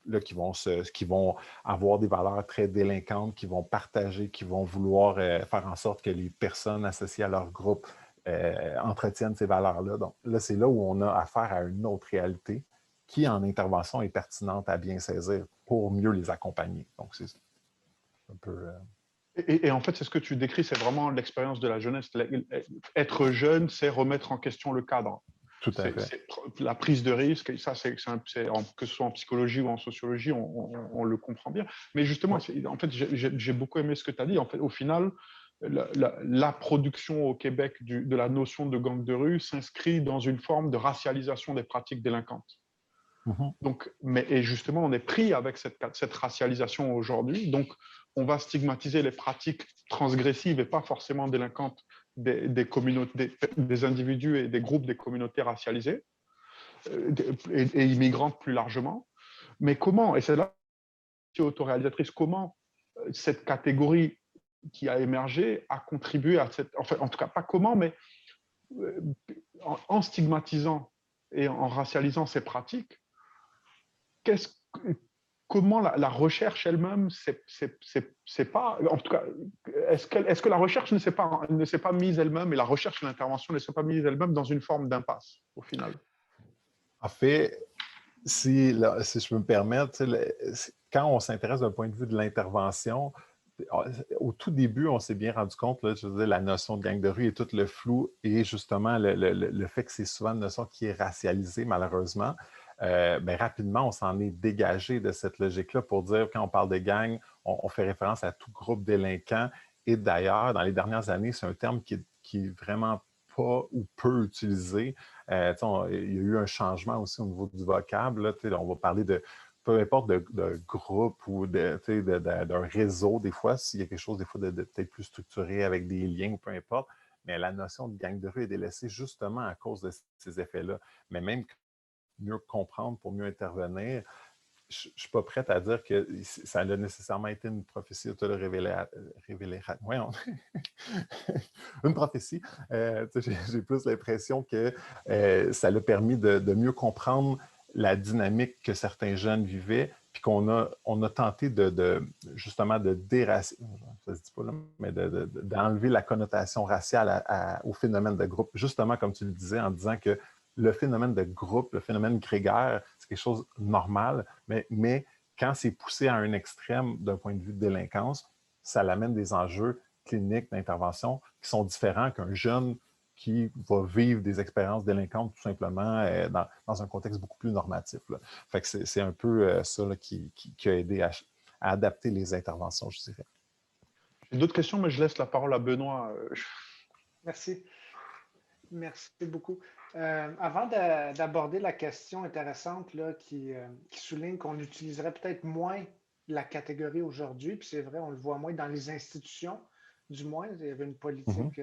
là, qui vont avoir des valeurs très délinquantes, qui vont partager, qui vont vouloir faire en sorte que les personnes associées à leur groupe entretiennent ces valeurs-là. Donc là, c'est là où on a affaire à une autre réalité qui, en intervention, est pertinente à bien saisir pour mieux les accompagner. Donc, c'est un peu... Et en fait, c'est ce que tu décris, c'est vraiment l'expérience de la jeunesse. Être jeune, c'est remettre en question le cadre. Tout à fait. La prise de risque, ça, que ce soit en psychologie ou en sociologie, on le comprend bien. Mais justement, en fait, j'ai beaucoup aimé ce que tu as dit. En fait, au final, la production au Québec de la notion de gang de rue s'inscrit dans une forme de racialisation des pratiques délinquantes. Donc, et justement, on est pris avec cette racialisation aujourd'hui. Donc, on va stigmatiser les pratiques transgressives et pas forcément délinquantes des individus et des groupes des communautés racialisées et immigrantes plus largement. Mais comment, et c'est là autoréalisatrice, comment cette catégorie qui a émergé a contribué à cette... Enfin, en tout cas, pas comment, mais en stigmatisant et en racialisant ces pratiques, comment la recherche elle-même, c'est pas, en tout cas, est-ce que la recherche ne s'est pas mise elle-même et la recherche et l'intervention ne s'est pas mise elle-même dans une forme d'impasse au final? En fait, si je peux me permettre, quand on s'intéresse d'un point de vue de l'intervention, au tout début, on s'est bien rendu compte, là, je veux dire, la notion de gang de rue et tout le flou et justement le fait que c'est souvent une notion qui est racialisée, malheureusement. Rapidement, on s'en est dégagé de cette logique-là pour dire, quand on parle de gang, on fait référence à tout groupe délinquant. Et d'ailleurs, dans les dernières années, c'est un terme qui est vraiment pas ou peu utilisé. Il y a eu un changement aussi au niveau du vocable. Là, on va parler de peu importe de groupe ou d'un réseau, des fois, s'il y a quelque chose, des fois, de peut-être plus structuré avec des liens ou peu importe, mais la notion de gang de rue est délaissée justement à cause de ces effets-là. Mais même mieux comprendre pour mieux intervenir, je ne suis pas prête à dire que ça a nécessairement été une prophétie voyons. Une prophétie. J'ai plus l'impression que ça l'a permis de mieux comprendre la dynamique que certains jeunes vivaient, puis on a tenté justement de déracialiser, ça se dit pas là, mais d'enlever la connotation raciale au phénomène de groupe, justement comme tu le disais, en disant que le phénomène de groupe, le phénomène grégaire, c'est quelque chose de normal, mais quand c'est poussé à un extrême d'un point de vue de délinquance, ça l'amène des enjeux cliniques d'intervention qui sont différents qu'un jeune qui va vivre des expériences délinquantes tout simplement dans un contexte beaucoup plus normatif. Là. Fait que c'est un peu ça là, qui a aidé à adapter les interventions, je dirais. J'ai d'autres questions, mais je laisse la parole à Benoît. Merci. Merci beaucoup. Avant d'aborder la question intéressante là, qui souligne qu'on utiliserait peut-être moins la catégorie aujourd'hui, puis c'est vrai, on le voit moins dans les institutions, du moins, il y avait une politique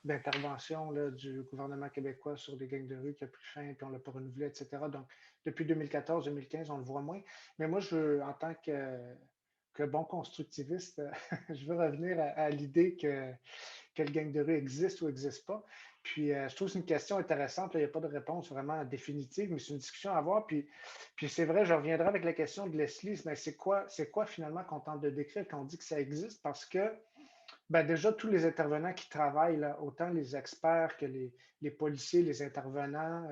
d'intervention du gouvernement québécois sur des gangs de rue qui a pris fin, puis on ne l'a pas renouvelé, etc. Donc, depuis 2014-2015, on le voit moins. Mais moi, en tant que bon constructiviste, je veux revenir à l'idée que le gang de rue existe ou n'existe pas. Puis, je trouve que c'est une question intéressante. Là, il n'y a pas de réponse vraiment définitive, mais c'est une discussion à avoir. Puis c'est vrai, je reviendrai avec la question de Leslie. Mais c'est quoi finalement qu'on tente de décrire quand on dit que ça existe? Parce que déjà, tous les intervenants qui travaillent, là, autant les experts que les policiers, les intervenants,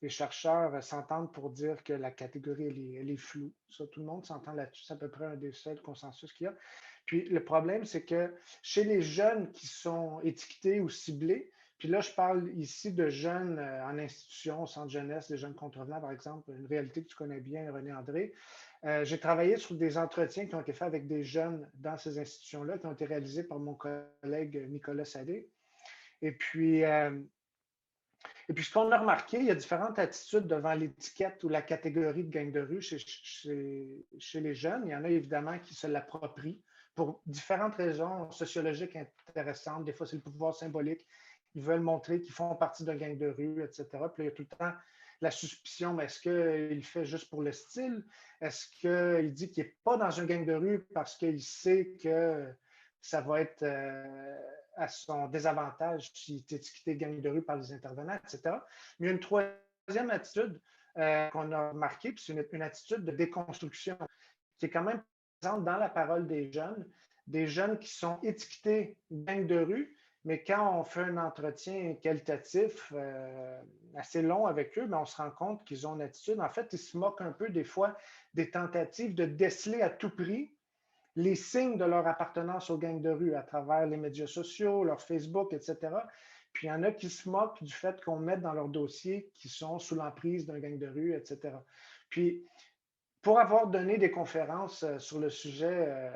les chercheurs s'entendent pour dire que la catégorie, elle est floue. Ça, tout le monde s'entend là-dessus. C'est à peu près un des seuls consensus qu'il y a. Puis le problème, c'est que chez les jeunes qui sont étiquetés ou ciblés, puis là, je parle ici de jeunes en institution, au centre jeunesse, des jeunes contrevenants, par exemple, une réalité que tu connais bien, René André. J'ai travaillé sur des entretiens qui ont été faits avec des jeunes dans ces institutions-là, qui ont été réalisés par mon collègue Nicolas Sadé. Et puis, ce qu'on a remarqué, il y a différentes attitudes devant l'étiquette ou la catégorie de gang de rue chez les jeunes. Il y en a évidemment qui se l'approprient pour différentes raisons sociologiques intéressantes. Des fois, c'est le pouvoir symbolique. Ils veulent montrer qu'ils font partie d'un gang de rue, etc. Puis là, il y a tout le temps la suspicion, mais est-ce qu'il le fait juste pour le style? Est-ce qu'il dit qu'il n'est pas dans un gang de rue parce qu'il sait que ça va être à son désavantage s'il est étiqueté gang de rue par les intervenants, etc. Mais il y a une troisième attitude qu'on a remarquée, puis c'est une attitude de déconstruction qui est quand même présente dans la parole des jeunes qui sont étiquetés gang de rue, mais quand on fait un entretien qualitatif assez long avec eux, on se rend compte qu'ils ont une attitude. En fait, ils se moquent un peu des fois des tentatives de déceler à tout prix les signes de leur appartenance aux gangs de rue à travers les médias sociaux, leur Facebook, etc. Puis il y en a qui se moquent du fait qu'on mette dans leur dossier qu'ils sont sous l'emprise d'un gang de rue, etc. Puis, pour avoir donné des conférences sur le sujet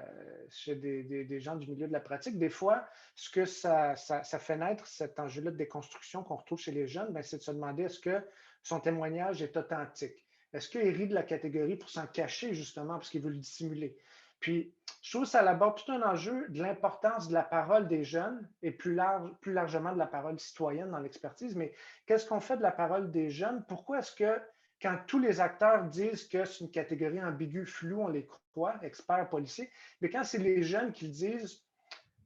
chez des gens du milieu de la pratique, des fois, ce que ça fait naître, cet enjeu-là de déconstruction qu'on retrouve chez les jeunes, c'est de se demander est-ce que son témoignage est authentique? Est-ce qu'il rit de la catégorie pour s'en cacher, justement, parce qu'il veut le dissimuler? Puis, je trouve que ça aborde tout un enjeu de l'importance de la parole des jeunes et plus largement de la parole citoyenne dans l'expertise. Mais qu'est-ce qu'on fait de la parole des jeunes? Pourquoi est-ce que quand tous les acteurs disent que c'est une catégorie ambiguë, floue, on les croit, experts, policiers, mais quand c'est les jeunes qui le disent,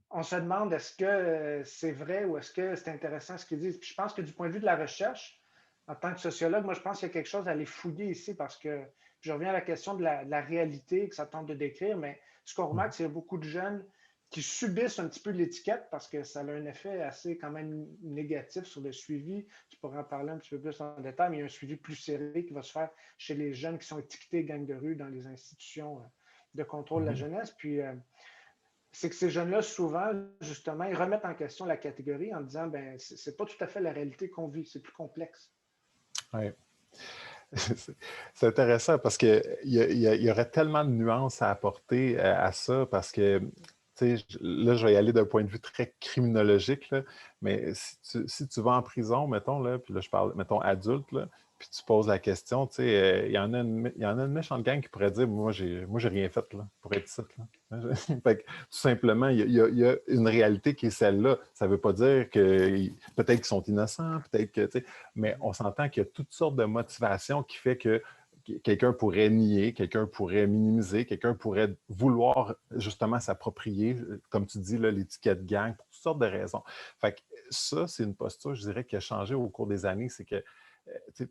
on se demande est-ce que c'est vrai ou est-ce que c'est intéressant ce qu'ils disent. Puis je pense que du point de vue de la recherche, en tant que sociologue, moi je pense qu'il y a quelque chose à aller fouiller ici parce que je reviens à la question de la réalité que ça tente de décrire, mais ce qu'on remarque, c'est qu'il y a beaucoup de jeunes qui subissent un petit peu l'étiquette parce que ça a un effet assez quand même négatif sur le suivi. Tu pourrais en parler un petit peu plus en détail, mais il y a un suivi plus serré qui va se faire chez les jeunes qui sont étiquetés gang de rue dans les institutions de contrôle de la jeunesse. Puis, c'est que ces jeunes-là, souvent, justement, ils remettent en question la catégorie en disant, c'est pas tout à fait la réalité qu'on vit, c'est plus complexe. Oui. C'est intéressant parce qu'il y aurait tellement de nuances à apporter à ça parce que, là, je vais y aller d'un point de vue très criminologique, là, mais si tu vas en prison, mettons, là, puis là, je parle, mettons, adulte, là, puis tu poses la question, il y en a une méchante gang qui pourrait dire, moi, j'ai rien fait là, pour être ici. Là. Fait que, tout simplement, il y a une réalité qui est celle-là. Ça ne veut pas dire que peut-être qu'ils sont innocents, peut-être que, mais on s'entend qu'il y a toutes sortes de motivations qui fait que quelqu'un pourrait nier, quelqu'un pourrait minimiser, quelqu'un pourrait vouloir justement s'approprier, comme tu dis, l'étiquette gang, pour toutes sortes de raisons. Fait que ça, c'est une posture, je dirais, qui a changé au cours des années. C'est que,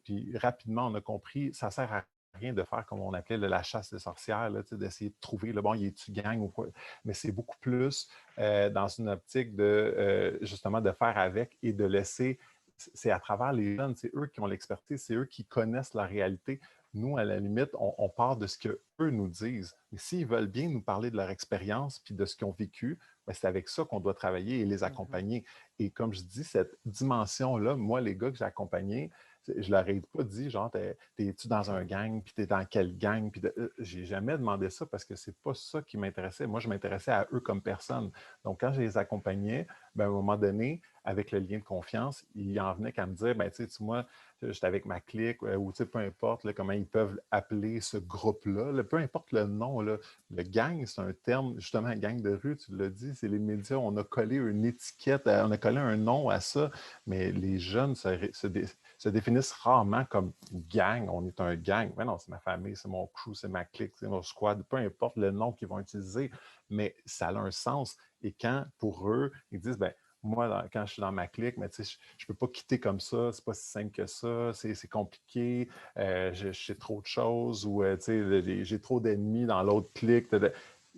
puis rapidement, on a compris, ça sert à rien de faire comme on appelait la chasse des sorcières, d'essayer de trouver, bon, il est-tu gang ou quoi. Mais c'est beaucoup plus dans une optique de, justement, de faire avec et de laisser, c'est à travers les jeunes, c'est eux qui ont l'expertise, c'est eux qui connaissent la réalité. Nous, à la limite, on part de ce qu'eux nous disent. Mais s'ils veulent bien nous parler de leur expérience puis de ce qu'ils ont vécu, c'est avec ça qu'on doit travailler et les accompagner. Et comme je dis, cette dimension-là, moi, les gars que j'ai accompagnés, je leur ai pas dit, genre, t'es-tu dans un gang, puis t'es dans quelle gang, puis j'ai jamais demandé ça parce que c'est pas ça qui m'intéressait. Moi, je m'intéressais à eux comme personne. Donc, quand je les accompagnais, à un moment donné, avec le lien de confiance, il en venait qu'à me dire, ben, tu sais, moi, j'étais avec ma clique, ou peu importe là, comment ils peuvent appeler ce groupe-là, là, peu importe le nom, là, le gang, c'est un terme, justement, gang de rue, tu l'as dit, c'est les médias, on a collé une étiquette, on a collé un nom à ça, mais les jeunes se définissent rarement comme gang, on est un gang. Mais non, c'est ma famille, c'est mon crew, c'est ma clique, c'est mon squad, peu importe le nom qu'ils vont utiliser, mais ça a un sens. Et quand, pour eux, ils disent, ben, moi, quand je suis dans ma clique, mais je ne peux pas quitter comme ça, c'est pas si simple que ça, c'est compliqué, je sais trop de choses, ou j'ai trop d'ennemis dans l'autre clique.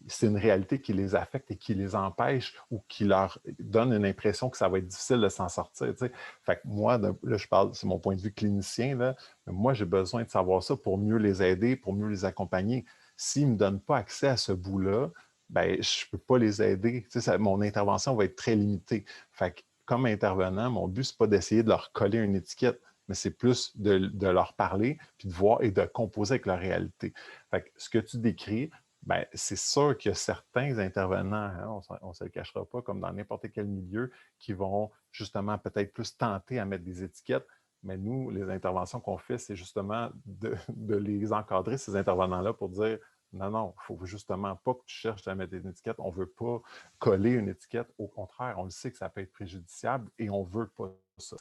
C'est une réalité qui les affecte et qui les empêche ou qui leur donne une impression que ça va être difficile de s'en sortir. T'sais. Fait que moi, là, je parle, c'est mon point de vue clinicien, là, mais moi, j'ai besoin de savoir ça pour mieux les aider, pour mieux les accompagner. S'ils ne me donnent pas accès à ce bout-là, ben, je ne peux pas les aider. Mon intervention va être très limitée. Fait que, comme intervenant, mon but, ce n'est pas d'essayer de leur coller une étiquette, mais c'est plus de leur parler, puis de voir et de composer avec leur réalité. Fait que, ce que tu décris, ben, c'est sûr qu'il y a certains intervenants, hein, on ne se le cachera pas, comme dans n'importe quel milieu, qui vont justement peut-être plus tenter à mettre des étiquettes. Mais nous, les interventions qu'on fait, c'est justement de les encadrer, ces intervenants-là, pour dire non, non, il ne faut justement pas que tu cherches à mettre une étiquette. On ne veut pas coller une étiquette. Au contraire, on le sait que ça peut être préjudiciable et on ne veut pas ça.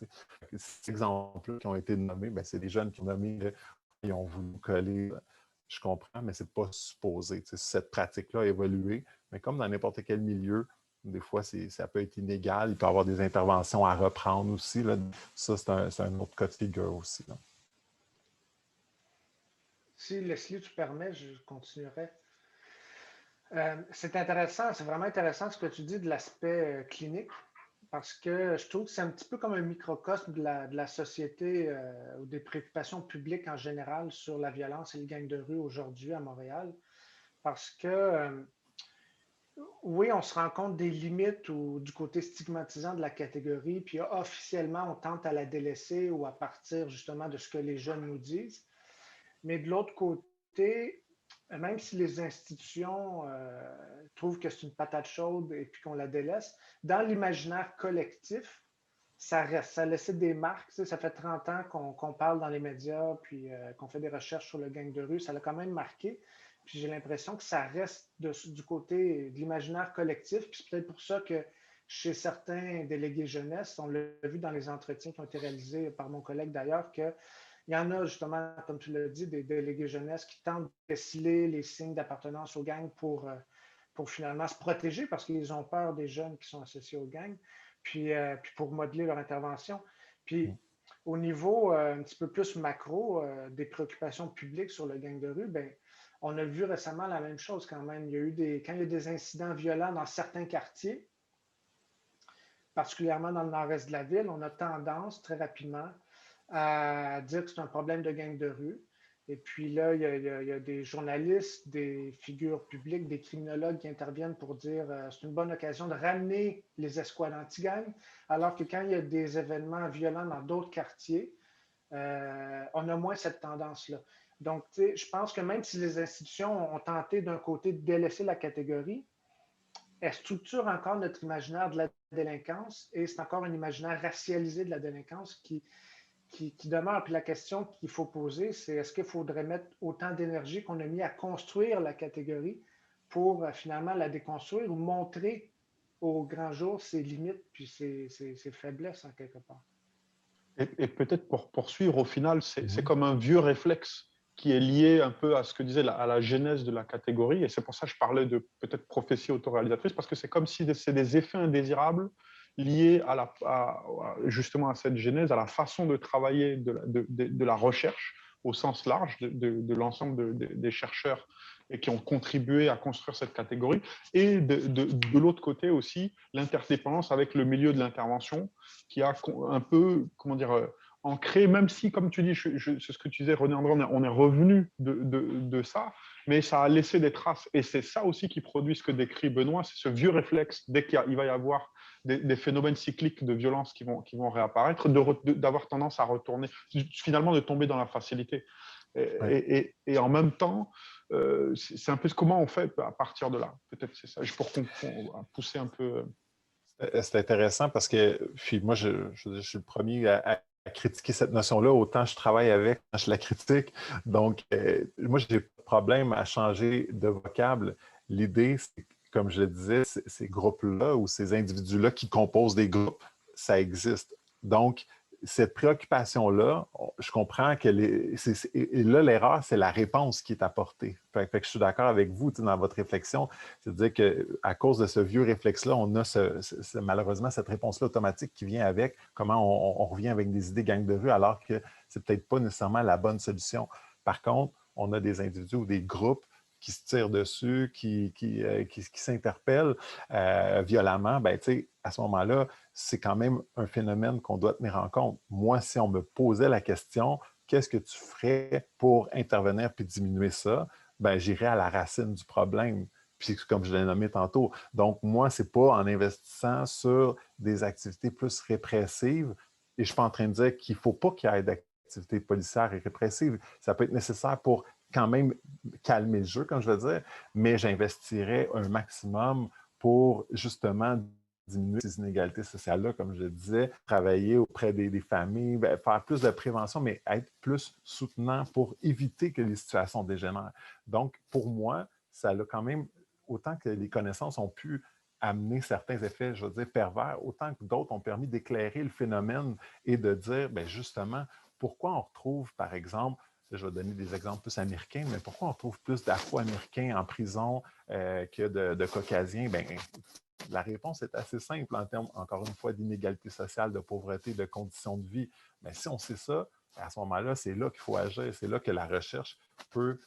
Ces exemples-là qui ont été nommés, ben, c'est des jeunes qui ont nommé, ils ont voulu coller. Je comprends, mais ce n'est pas supposé. Cette pratique-là a évolué, mais comme dans n'importe quel milieu, des fois, ça peut être inégal. Il peut y avoir des interventions à reprendre aussi. Là. Ça, c'est un autre cas de figure aussi. Là. Si Leslie, tu permets, je continuerai. C'est intéressant, c'est vraiment intéressant ce que tu dis de l'aspect clinique, parce que je trouve que c'est un petit peu comme un microcosme de la société ou des préoccupations publiques en général sur la violence et les gangs de rue aujourd'hui à Montréal. Parce que, oui, on se rend compte des limites ou du côté stigmatisant de la catégorie, puis officiellement, on tente à la délaisser ou à partir justement de ce que les jeunes nous disent. Mais de l'autre côté, même si les institutions trouvent que c'est une patate chaude et puis qu'on la délaisse, dans l'imaginaire collectif, ça reste, ça a laissé des marques. Tu sais, ça fait 30 ans qu'on parle dans les médias, puis qu'on fait des recherches sur le gang de rue. Ça l'a quand même marqué. Puis j'ai l'impression que ça reste du côté de l'imaginaire collectif. Puis c'est peut-être pour ça que chez certains délégués jeunesse, on l'a vu dans les entretiens qui ont été réalisés par mon collègue d'ailleurs, qu'il y en a justement, comme tu l'as dit, des délégués jeunesse qui tentent de déceler les signes d'appartenance aux gangs pour finalement se protéger parce qu'ils ont peur des jeunes qui sont associés aux gangs, puis pour modeler leur intervention. Puis au niveau un petit peu plus macro des préoccupations publiques sur le gang de rue, ben, on a vu récemment la même chose quand même. Quand il y a des incidents violents dans certains quartiers, particulièrement dans le nord-est de la ville, on a tendance très rapidement à dire que c'est un problème de gang de rue. Et puis là, il y a des journalistes, des figures publiques, des criminologues qui interviennent pour dire c'est une bonne occasion de ramener les escouades anti-gang, alors que quand il y a des événements violents dans d'autres quartiers, on a moins cette tendance-là. Donc, tu sais, je pense que même si les institutions ont tenté d'un côté de délaisser la catégorie, elle structure encore notre imaginaire de la délinquance et c'est encore un imaginaire racialisé de la délinquance qui demeure. Puis la question qu'il faut poser, c'est est-ce qu'il faudrait mettre autant d'énergie qu'on a mis à construire la catégorie pour finalement la déconstruire ou montrer au grand jour ses limites puis ses faiblesses en quelque part? Et peut-être pour poursuivre, au final, c'est comme un vieux réflexe qui est lié un peu à ce que disait à la genèse de la catégorie. Et c'est pour ça que je parlais de peut-être prophétie autoréalisatrice, parce que c'est comme si c'est des effets indésirables liés justement à cette genèse, à la façon de travailler de la recherche au sens large de l'ensemble des chercheurs et qui ont contribué à construire cette catégorie, et de l'autre côté aussi, l'interdépendance avec le milieu de l'intervention qui a un peu, comment dire, ancré, même si, comme tu dis, c'est ce que tu disais, René André, on est revenu de ça, mais ça a laissé des traces. Et c'est ça aussi qui produit ce que décrit Benoît, c'est ce vieux réflexe, dès qu'il va y avoir des phénomènes cycliques de violence qui vont réapparaître, d'avoir tendance à retourner, finalement de tomber dans la facilité. Et en même temps, c'est un peu comment on fait à partir de là. Peut-être c'est ça, pour pousser un peu. C'est intéressant parce que, puis moi, je suis le premier à critiquer cette notion-là. Autant je travaille avec, quand je la critique. Donc, moi, je n'ai pas de problème à changer de vocable. L'idée, c'est, comme je le disais, ces groupes-là ou ces individus-là qui composent des groupes, ça existe. Donc, cette préoccupation-là, je comprends que et là, l'erreur, c'est la réponse qui est apportée. Fait que je suis d'accord avec vous dans votre réflexion. C'est-à-dire qu'à cause de ce vieux réflexe-là, on a malheureusement cette réponse-là automatique qui vient avec comment on revient avec des idées gang de rue, alors que c'est peut-être pas nécessairement la bonne solution. Par contre, on a des individus ou des groupes qui se tirent dessus, qui s'interpellent violemment, ben, à ce moment-là, c'est quand même un phénomène qu'on doit tenir en compte. Moi, si on me posait la question, qu'est-ce que tu ferais pour intervenir puis diminuer ça? Ben, j'irais à la racine du problème. Puis, comme je l'ai nommé tantôt. Donc, moi, ce n'est pas en investissant sur des activités plus répressives, et je ne suis pas en train de dire qu'il ne faut pas qu'il y ait d'activités policières et répressives. Ça peut être nécessaire pour quand même calmer le jeu, comme je veux dire, mais j'investirais un maximum pour justement diminuer ces inégalités sociales-là, comme je le disais, travailler auprès des familles, faire plus de prévention, mais être plus soutenant pour éviter que les situations dégénèrent. Donc, pour moi, ça a quand même, autant que les connaissances ont pu amener certains effets, je veux dire, pervers, autant que d'autres ont permis d'éclairer le phénomène et de dire, bien, justement, pourquoi on retrouve, par exemple, je vais donner des exemples plus américains, mais pourquoi on trouve plus d'Afro-Américains en prison que de Caucasiens? Bien, la réponse est assez simple en termes, encore une fois, d'inégalité sociale, de pauvreté, de conditions de vie. Mais si on sait ça, à ce moment-là, c'est là qu'il faut agir. C'est là que la recherche peut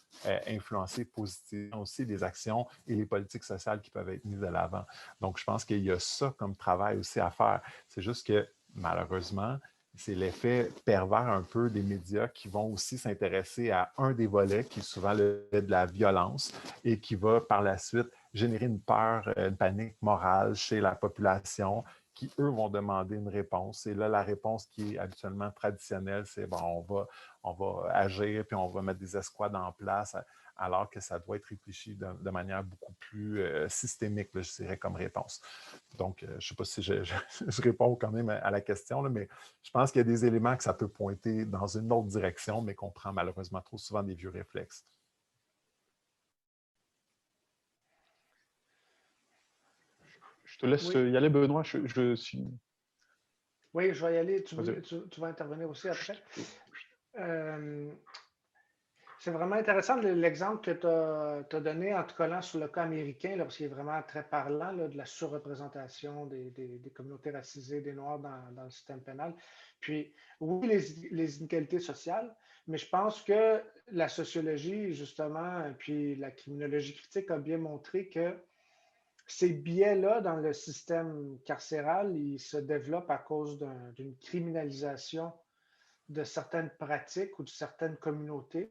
influencer positivement aussi les actions et les politiques sociales qui peuvent être mises de l'avant. Donc, je pense qu'il y a ça comme travail aussi à faire. C'est juste que, malheureusement, c'est l'effet pervers un peu des médias qui vont aussi s'intéresser à un des volets, qui est souvent le de la violence, et qui va par la suite générer une peur, une panique morale chez la population, qui, eux, vont demander une réponse. Et là, la réponse qui est habituellement traditionnelle, c'est bon, on va agir, puis on va mettre des escouades en place, alors que ça doit être réfléchi de manière beaucoup plus systémique, là, je dirais, comme réponse. Donc, je ne sais pas si je réponds quand même à la question, là, mais je pense qu'il y a des éléments que ça peut pointer dans une autre direction, mais qu'on prend malheureusement trop souvent des vieux réflexes. Je te laisse y aller, Benoît. Oui, je vais y aller. Tu vas intervenir aussi après. C'est vraiment intéressant l'exemple que tu as donné en te collant sur le cas américain, là, parce qu'il est vraiment très parlant là, de la surreprésentation des communautés racisées, des Noirs dans le système pénal. Puis, oui, les inégalités sociales, mais je pense que la sociologie, justement, puis la criminologie critique a bien montré que ces biais-là dans le système carcéral, ils se développent à cause d'une criminalisation de certaines pratiques ou de certaines communautés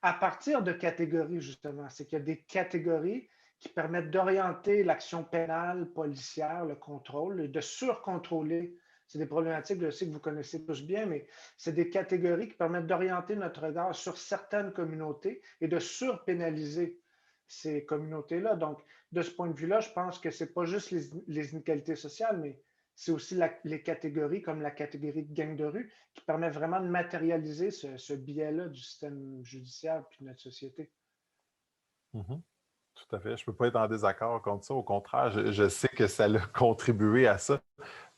à partir de catégories, justement. C'est qu'il y a des catégories qui permettent d'orienter l'action pénale, policière, le contrôle, de surcontrôler. C'est des problématiques, je sais que vous connaissez tous bien, mais c'est des catégories qui permettent d'orienter notre regard sur certaines communautés et de surpénaliser ces communautés-là. Donc, de ce point de vue-là, je pense que ce n'est pas juste les inégalités sociales, mais c'est aussi les catégories comme la catégorie de gang de rue qui permet vraiment de matérialiser ce biais-là du système judiciaire et de notre société. Mm-hmm. Tout à fait. Je ne peux pas être en désaccord contre ça. Au contraire, je sais que ça a contribué à ça.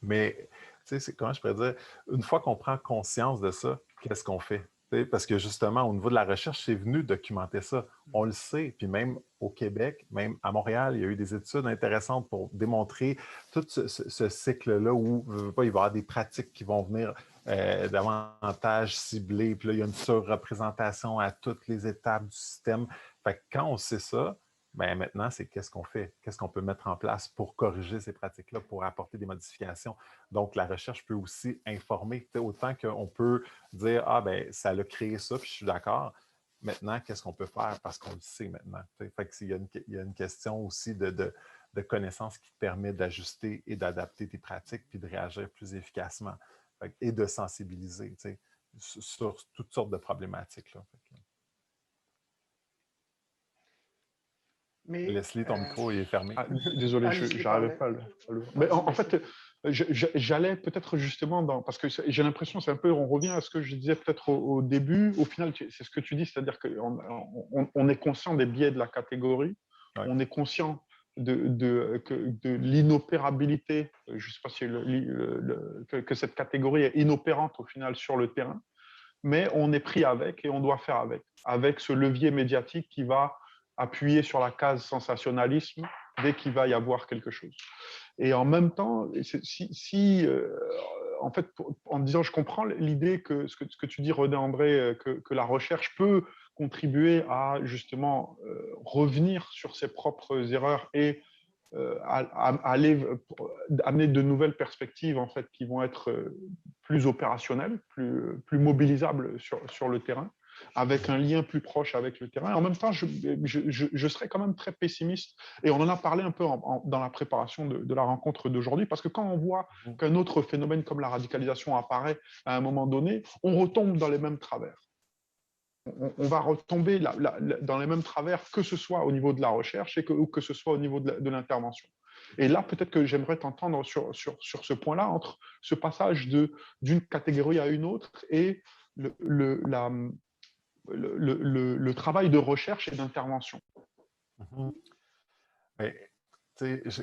Mais, tu sais, comment je pourrais dire, une fois qu'on prend conscience de ça, qu'est-ce qu'on fait? Parce que justement, au niveau de la recherche, c'est venu documenter ça. On le sait. Puis même au Québec, même à Montréal, il y a eu des études intéressantes pour démontrer tout ce cycle-là où il va y avoir des pratiques qui vont venir davantage ciblées. Puis là, il y a une surreprésentation à toutes les étapes du système. Fait que quand on sait ça, bien, maintenant, c'est qu'est-ce qu'on fait? Qu'est-ce qu'on peut mettre en place pour corriger ces pratiques-là, pour apporter des modifications? Donc, la recherche peut aussi informer. Autant qu'on peut dire, ah, ben ça a créé ça, puis je suis d'accord. Maintenant, qu'est-ce qu'on peut faire? Parce qu'on le sait maintenant. Fait que il y a une question aussi de connaissance qui te permet d'ajuster et d'adapter tes pratiques, puis de réagir plus efficacement. Et de sensibiliser sur toutes sortes de problématiques. Là. Mais Leslie, ton micro il est fermé. Ah, désolé, je Leslie n'arrivais parlait. pas à Mais Vas-y, en fait, j'allais peut-être justement parce que j'ai l'impression, c'est un peu, on revient à ce que je disais peut-être au début. Au final, c'est ce que tu dis, c'est-à-dire qu'on est conscient des biais de la catégorie, Ouais. on est conscient de l'inopérabilité, je ne sais pas si que cette catégorie est inopérante au final sur le terrain, mais on est pris avec et on doit faire avec ce levier médiatique qui va appuyer sur la case sensationnalisme dès qu'il va y avoir quelque chose. Et en même temps, en fait, en disant, je comprends l'idée que ce que tu dis, René André, que la recherche peut contribuer à justement revenir sur ses propres erreurs et aller amener de nouvelles perspectives en fait qui vont être plus opérationnelles, plus mobilisables sur le terrain, avec un lien plus proche avec le terrain. En même temps, je serais quand même très pessimiste, et on en a parlé un peu dans la préparation de la rencontre d'aujourd'hui, parce que quand on voit qu'un autre phénomène comme la radicalisation apparaît à un moment donné, on retombe dans les mêmes travers. On va retomber dans les mêmes travers, que ce soit au niveau de la recherche ou que ce soit au niveau de l'intervention. Et là, peut-être que j'aimerais t'entendre sur ce point-là, entre ce passage d'une catégorie à une autre et le travail de recherche et d'intervention. Mais,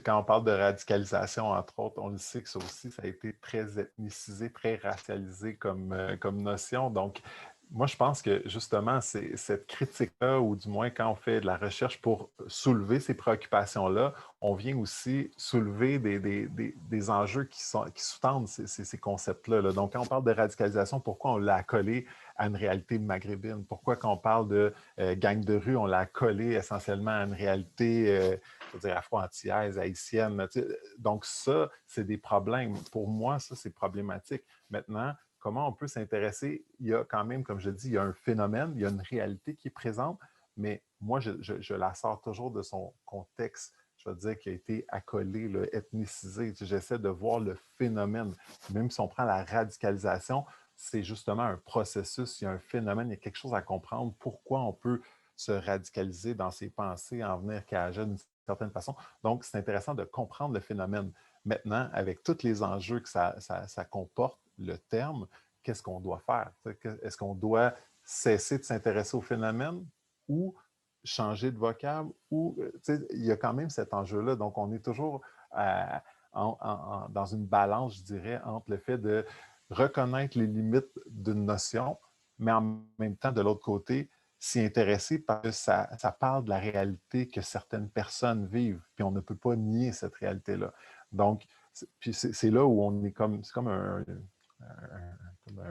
quand on parle de radicalisation, entre autres, on le sait que ça aussi, ça a été très ethnicisé, très racialisé comme notion. Donc, moi, je pense que justement, c'est cette critique-là, ou du moins quand on fait de la recherche pour soulever ces préoccupations-là, on vient aussi soulever des enjeux qui sous-tendent ces concepts-là. Là. Donc, quand on parle de radicalisation, pourquoi on l'a accolé à une réalité maghrébine? Pourquoi quand on parle de gang de rue, on l'a accolé essentiellement à une réalité je veux dire, afro-antillaise, haïtienne? Donc ça, c'est des problèmes. Pour moi, ça, c'est problématique. Maintenant, comment on peut s'intéresser? Il y a quand même, comme je dis, il y a un phénomène, il y a une réalité qui est présente, mais moi, je la sors toujours de son contexte, je veux dire, qui a été accolé, là, ethnicisé. J'essaie de voir le phénomène. Même si on prend la radicalisation, c'est justement un processus, il y a un phénomène, il y a quelque chose à comprendre. Pourquoi on peut se radicaliser dans ses pensées, en venir qu'agir d'une certaine façon. Donc, c'est intéressant de comprendre le phénomène. Maintenant, avec tous les enjeux que ça comporte, le terme, qu'est-ce qu'on doit faire? Est-ce qu'on doit cesser de s'intéresser au phénomène ou changer de vocable? Ou, il y a quand même cet enjeu-là. Donc, on est toujours dans une balance, je dirais, entre le fait de reconnaître les limites d'une notion, mais en même temps, de l'autre côté, s'y intéresser parce que ça parle de la réalité que certaines personnes vivent, puis on ne peut pas nier cette réalité-là. Donc, c'est là où on est c'est comme un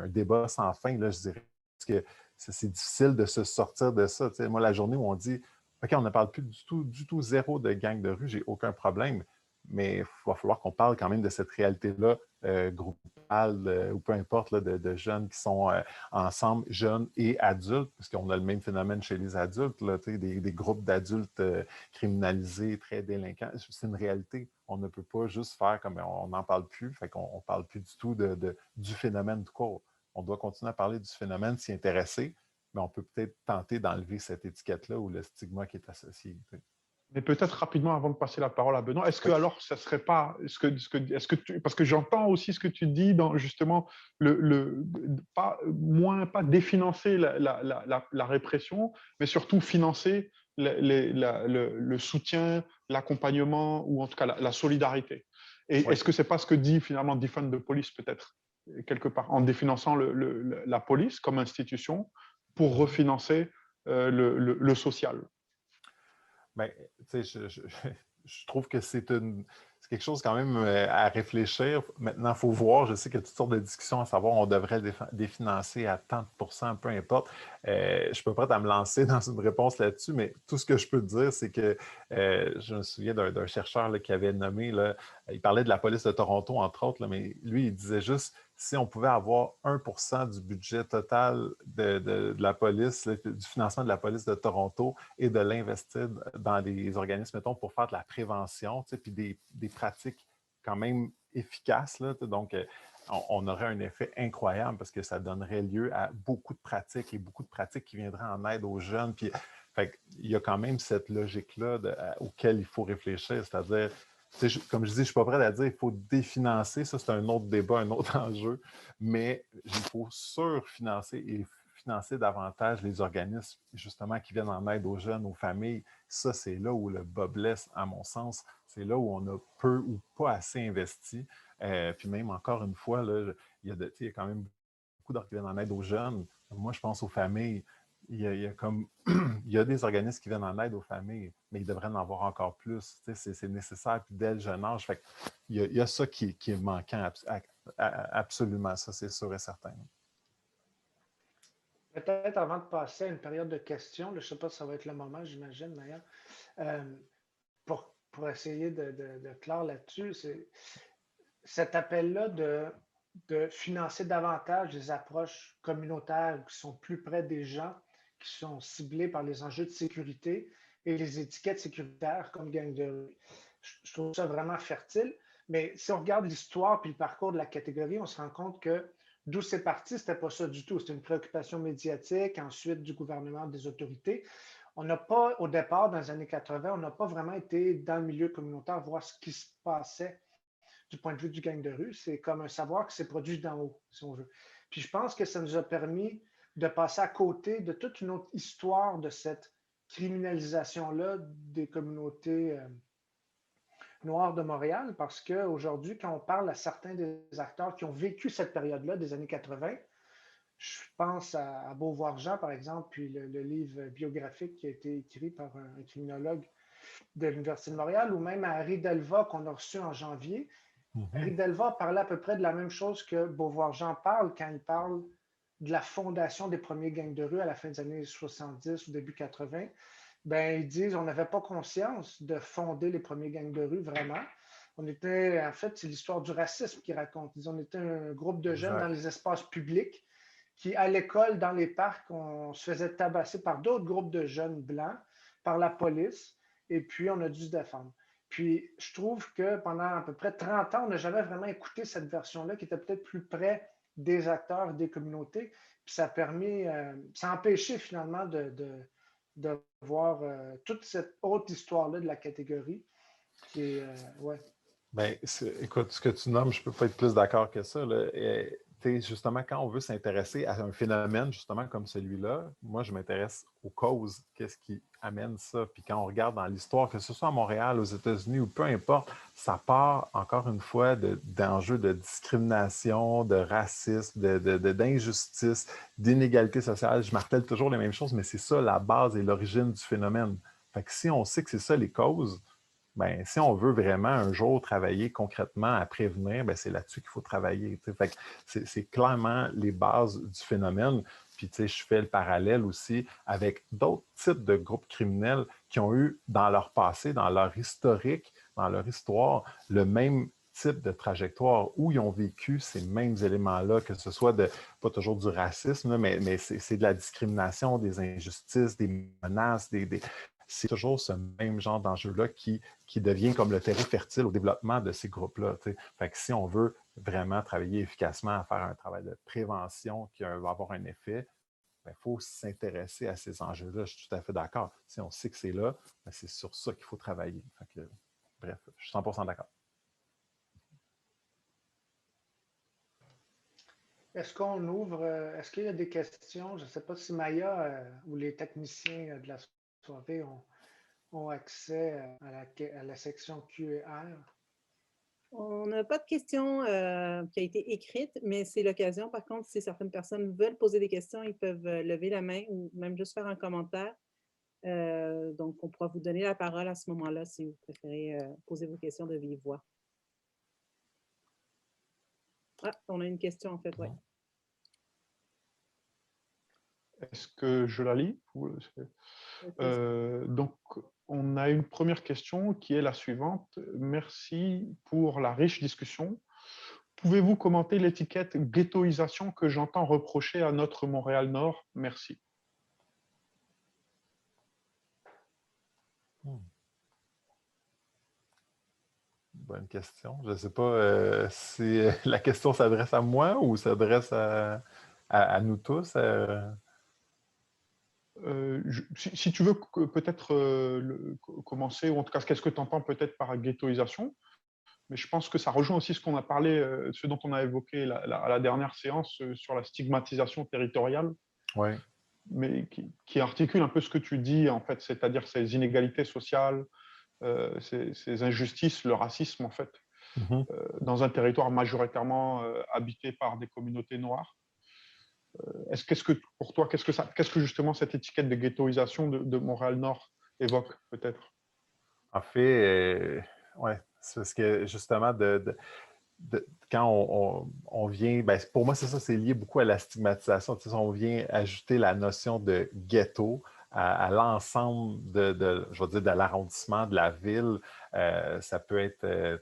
débat sans fin, là, je dirais, parce que c'est difficile de se sortir de ça. T'sais, moi, la journée où on dit « OK, on ne parle plus du tout zéro de gang de rue, j'ai aucun problème », mais il va falloir qu'on parle quand même de cette réalité-là groupale ou peu importe là, de jeunes qui sont ensemble, jeunes et adultes, parce qu'on a le même phénomène chez les adultes, là, des groupes d'adultes criminalisés, très délinquants. C'est une réalité. On ne peut pas juste faire comme on n'en parle plus, fait qu'on ne parle plus du tout du phénomène du cours. On doit continuer à parler du phénomène, s'y intéresser, mais on peut peut-être tenter d'enlever cette étiquette-là ou le stigma qui est associé. Mais peut-être rapidement, avant de passer la parole à Benoît, est-ce que alors, ça serait pas, parce que j'entends aussi ce que tu dis dans justement pas définancer la répression, mais surtout financer le soutien, l'accompagnement ou en tout cas la solidarité. Et Oui. est-ce que c'est pas ce que dit finalement Defund the Police peut-être quelque part, en définançant la police comme institution pour refinancer le social? Bien, tu sais, je trouve que c'est quelque chose quand même à réfléchir. Maintenant, il faut voir, je sais qu'il y a toutes sortes de discussions à savoir, on devrait définancer à tant de pourcents, peu importe. Je ne suis pas prête à me lancer dans une réponse là-dessus, mais tout ce que je peux te dire, c'est que je me souviens d'un chercheur là, qui avait nommé, là, il parlait de la police de Toronto, entre autres, là, mais lui, il disait juste si on pouvait avoir 1% du budget total de la police, du financement de la police de Toronto et de l'investir dans des organismes, mettons, pour faire de la prévention, puis des pratiques quand même efficaces. Là, donc, on aurait un effet incroyable parce que ça donnerait lieu à beaucoup de pratiques et beaucoup de pratiques qui viendraient en aide aux jeunes. Puis Fait qu'il y a quand même cette logique-là auquel il faut réfléchir, c'est-à-dire, comme je dis, je ne suis pas prêt à dire qu'il faut définancer, ça c'est un autre débat, un autre enjeu, mais il faut surfinancer et financer davantage les organismes justement qui viennent en aide aux jeunes, aux familles. Ça, c'est là où le bas blesse, à mon sens. C'est là où on a peu ou pas assez investi. Puis même, encore une fois, là, il y a quand même beaucoup d'organismes qui viennent en aide aux jeunes. Moi, je pense aux familles. Il y a comme, il y a des organismes qui viennent en aide aux familles, mais il devrait en avoir encore plus. C'est nécessaire, puis dès le jeune âge. Fait il y a ça qui est manquant, absolument, ça, c'est sûr et certain. Peut-être avant de passer à une période de questions, je ne sais pas si ça va être le moment, j'imagine d'ailleurs, pour essayer de clore là-dessus, c'est cet appel-là de financer davantage des approches communautaires qui sont plus près des gens, qui sont ciblés par les enjeux de sécurité et les étiquettes sécuritaires comme gang de rue. Je trouve ça vraiment fertile. Mais si on regarde l'histoire puis le parcours de la catégorie, on se rend compte que d'où c'est parti, ce n'était pas ça du tout. C'était une préoccupation médiatique, ensuite du gouvernement, des autorités. On n'a pas, au départ, dans les années 80, on n'a pas vraiment été dans le milieu communautaire voir ce qui se passait du point de vue du gang de rue. C'est comme un savoir qui s'est produit d'en haut, si on veut. Puis je pense que ça nous a permis de passer à côté de toute une autre histoire de cette criminalisation-là des communautés noires de Montréal, parce qu'aujourd'hui, quand on parle à certains des acteurs qui ont vécu cette période-là des années 80, je pense à Beauvoir-Jean, par exemple, puis le livre biographique qui a été écrit par un criminologue de l'Université de Montréal, ou même à Harry Delva, qu'on a reçu en janvier. Harry Delva parlait à peu près de la même chose que Beauvoir-Jean parle quand il parle de la fondation des premiers gangs de rue à la fin des années 70 ou début 80. Ben, ils disent qu'on n'avait pas conscience de fonder les premiers gangs de rue, vraiment. On était, en fait, c'est l'histoire du racisme qu'ils racontent. Ils ont été un groupe de jeunes dans les espaces publics qui, à l'école, dans les parcs, on se faisait tabasser par d'autres groupes de jeunes blancs, par la police, et puis on a dû se défendre. Puis je trouve que pendant à peu près 30 ans, on n'a jamais vraiment écouté cette version-là qui était peut-être plus près des acteurs, des communautés. Puis ça a permis, ça a empêché finalement de voir toute cette autre histoire-là de la catégorie qui est, ouais. Bien, écoute, ce que tu nommes, je ne peux pas être plus d'accord que ça. Là. Justement, quand on veut s'intéresser à un phénomène, justement, comme celui-là, moi, je m'intéresse aux causes. Qu'est-ce qui amène ça? Puis quand on regarde dans l'histoire, que ce soit à Montréal, aux États-Unis ou peu importe, ça part, encore une fois, d'enjeux de discrimination, de racisme, d'injustice, d'inégalité sociale. Je martèle toujours les mêmes choses, mais c'est ça la base et l'origine du phénomène. Fait que si on sait que c'est ça les causes, bien, si on veut vraiment un jour travailler concrètement à prévenir, bien, c'est là-dessus qu'il faut travailler. Fait que c'est clairement les bases du phénomène. Puis, je fais le parallèle aussi avec d'autres types de groupes criminels qui ont eu dans leur passé, dans leur historique, dans leur histoire, le même type de trajectoire où ils ont vécu ces mêmes éléments-là, que ce soit pas toujours du racisme, mais c'est de la discrimination, des injustices, des menaces, c'est toujours ce même genre d'enjeu-là qui devient comme le terreau fertile au développement de ces groupes-là. Fait que si on veut vraiment travailler efficacement à faire un travail de prévention qui va avoir un effet, il faut s'intéresser à ces enjeux-là. Je suis tout à fait d'accord. Si on sait que c'est là, c'est sur ça qu'il faut travailler. Fait que, bref, je suis 100% d'accord. Est-ce qu'on ouvre, est-ce qu'il y a des questions? Je ne sais pas si Maya ou les techniciens de la soirée ont accès à la section Q&R. On n'a pas de questions qui a été écrite, mais c'est l'occasion. Par contre, si certaines personnes veulent poser des questions, ils peuvent lever la main ou même juste faire un commentaire. Donc, on pourra vous donner la parole à ce moment-là si vous préférez poser vos questions de vive voix. Ah, on a une question en fait, oui. Est-ce que je la lis? Donc, on a une première question qui est la suivante. Merci pour la riche discussion. Pouvez-vous commenter l'étiquette ghettoisation que j'entends reprocher à notre Montréal-Nord? Merci. Bonne question. Je ne sais pas si la question s'adresse à moi ou s'adresse à nous tous. Si tu veux peut-être commencer, ou en tout cas, qu'est-ce que tu entends peut-être par ghettoisation? Mais je pense que ça rejoint aussi ce qu'on a parlé, ce dont on a évoqué à la dernière séance sur la stigmatisation territoriale, Oui. mais qui articule un peu ce que tu dis, en fait, c'est-à-dire ces inégalités sociales, ces injustices, le racisme, en fait, Mhm. dans un territoire majoritairement habité par des communautés noires. Qu'est-ce que, pour toi, qu'est-ce que justement cette étiquette de ghettoisation de Montréal-Nord évoque, peut-être? En fait, ouais, c'est ce que justement quand on vient, ben, pour moi, c'est ça, c'est lié beaucoup à la stigmatisation. Tu sais, on vient ajouter la notion de ghetto à l'ensemble je vais dire, de l'arrondissement, de la ville. Ça peut être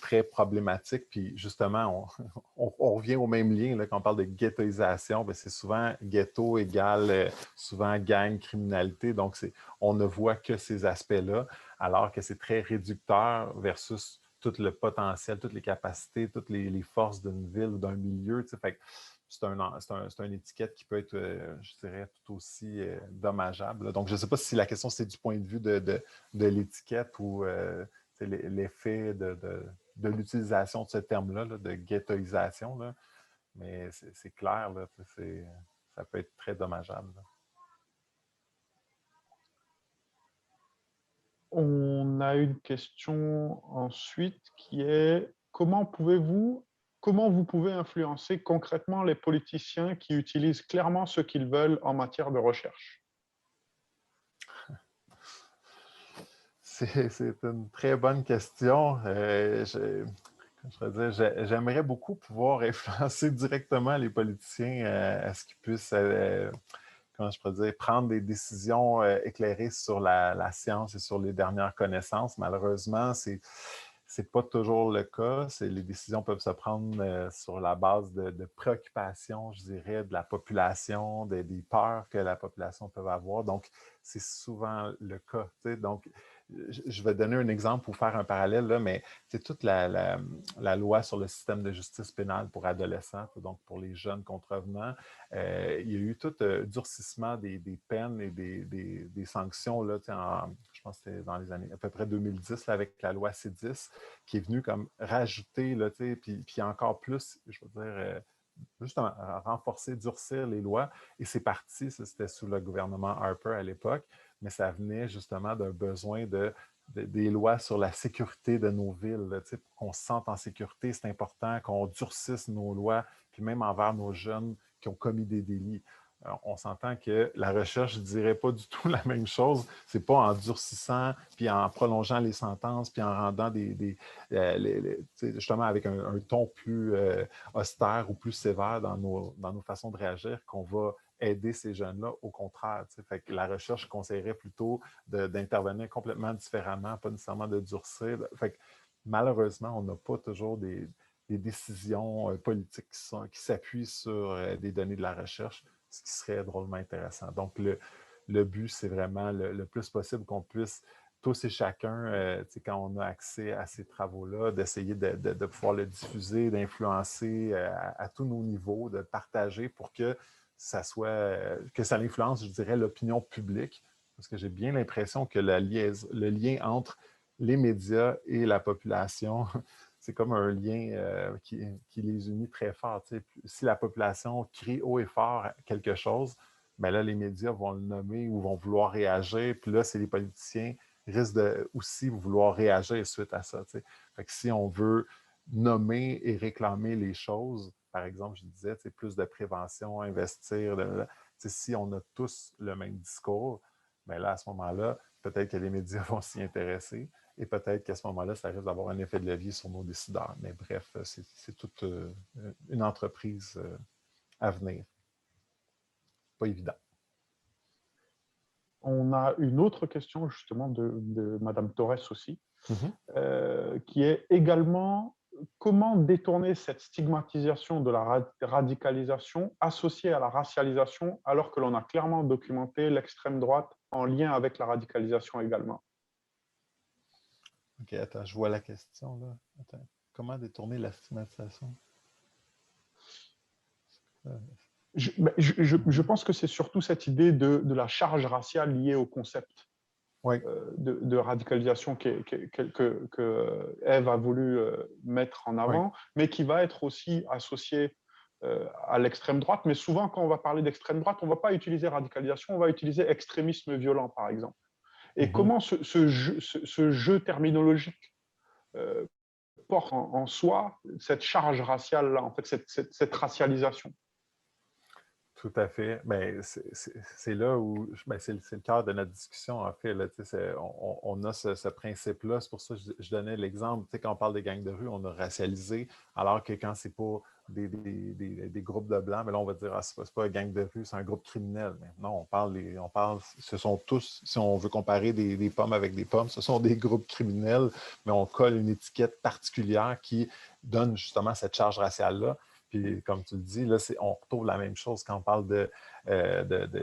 très problématique. Puis justement, on revient au même lien là, quand on parle de ghettoisation. Ben, c'est souvent ghetto égale souvent gang, criminalité. Donc, on ne voit que ces aspects-là, alors que c'est très réducteur versus tout le potentiel, toutes les capacités, toutes les forces d'une ville ou d'un milieu. Tu sais, fait que c'est une étiquette qui peut être, je dirais, tout aussi dommageable. Là. Donc, je ne sais pas si la question, c'est du point de vue de l'étiquette ou l'effet de l'utilisation de ce terme-là, là, de ghettoisation. Là. Mais c'est clair, là, ça peut être très dommageable. Là. On a une question ensuite qui est comment vous pouvez influencer concrètement les politiciens qui utilisent clairement ce qu'ils veulent en matière de recherche? C'est une très bonne question. J'aimerais beaucoup pouvoir influencer directement les politiciens à ce qu'ils puissent, comment je pourrais dire, prendre des décisions éclairées sur la science et sur les dernières connaissances. Malheureusement, c'est pas toujours le cas. Les décisions peuvent se prendre sur la base de préoccupations, je dirais, de la population, des peurs que la population peut avoir. Donc, c'est souvent le cas. Donc, je vais donner un exemple pour faire un parallèle, là, mais c'est toute la loi sur le système de justice pénale pour adolescents, donc pour les jeunes contrevenants. Il y a eu tout durcissement des peines et des sanctions, là, je pense que c'était dans les années à peu près 2010, là, avec la loi C10, qui est venue comme rajouter, là, puis encore plus, je veux dire, justement, renforcer, durcir les lois. Et c'est parti, c'était sous le gouvernement Harper à l'époque, mais ça venait justement d'un besoin des lois sur la sécurité de nos villes. Là, pour qu'on se sente en sécurité, c'est important qu'on durcisse nos lois, puis même envers nos jeunes qui ont commis des délits. Alors, on s'entend que la recherche ne dirait pas du tout la même chose. Ce n'est pas en durcissant, puis en prolongeant les sentences, puis en rendant justement avec un ton plus austère ou plus sévère dans nos façons de réagir qu'on va aider ces jeunes-là. Au contraire, fait que la recherche conseillerait plutôt d'intervenir complètement différemment, pas nécessairement de durcir. Fait que, malheureusement, on n'a pas toujours des décisions politiques qui s'appuient sur des données de la recherche, ce qui serait drôlement intéressant. Donc, le but, c'est vraiment le plus possible qu'on puisse tous et chacun, quand on a accès à ces travaux-là, d'essayer de pouvoir le diffuser, d'influencer à tous nos niveaux, de partager pour que ça influence, je dirais, l'opinion publique. Parce que j'ai bien l'impression que le lien entre les médias et la population, c'est comme un lien qui les unit très fort. Si la population crie haut et fort quelque chose, bien là, les médias vont le nommer ou vont vouloir réagir. Puis là, c'est les politiciens risquent de aussi vouloir réagir suite à ça. Fait que si on veut nommer et réclamer les choses, par exemple, je disais, plus de prévention, investir, si on a tous le même discours, bien là, à ce moment-là, peut-être que les médias vont s'y intéresser et peut-être qu'à ce moment-là, ça risque d'avoir un effet de levier sur nos décideurs. Mais bref, c'est toute une entreprise à venir. Pas évident. On a une autre question justement de Madame Torres aussi, qui est également comment détourner cette stigmatisation de la radicalisation associée à la racialisation alors que l'on a clairement documenté l'extrême droite en lien avec la radicalisation également. OK, attends, je vois la question là. Attends. Comment détourner la stigmatisation? Je pense que c'est surtout cette idée de la charge raciale liée au concept Oui, de radicalisation que Ève a voulu mettre en oui. avant, mais qui va être aussi associée à l'extrême droite. Mais souvent, quand on va parler d'extrême droite, on ne va pas utiliser radicalisation, on va utiliser extrémisme violent, par exemple. Et Mhm. comment ce jeu terminologique euh, porte en soi cette charge raciale-là, en fait, cette racialisation. Tout à fait. Ben, c'est là où ben, c'est le cœur de notre discussion, en fait. Là, on a ce principe-là. C'est pour ça que je donnais l'exemple. Quand on parle des gangs de rue, on a racialisé, alors que quand c'est pas des groupes de blancs, mais là, on va dire ah, c'est pas un gang de rue, c'est un groupe criminel. Mais non, on parle, ce sont tous, si on veut comparer des pommes avec des pommes, ce sont des groupes criminels, mais on colle une étiquette particulière qui donne justement cette charge raciale-là. Puis, comme tu le dis, là, on retrouve la même chose quand on parle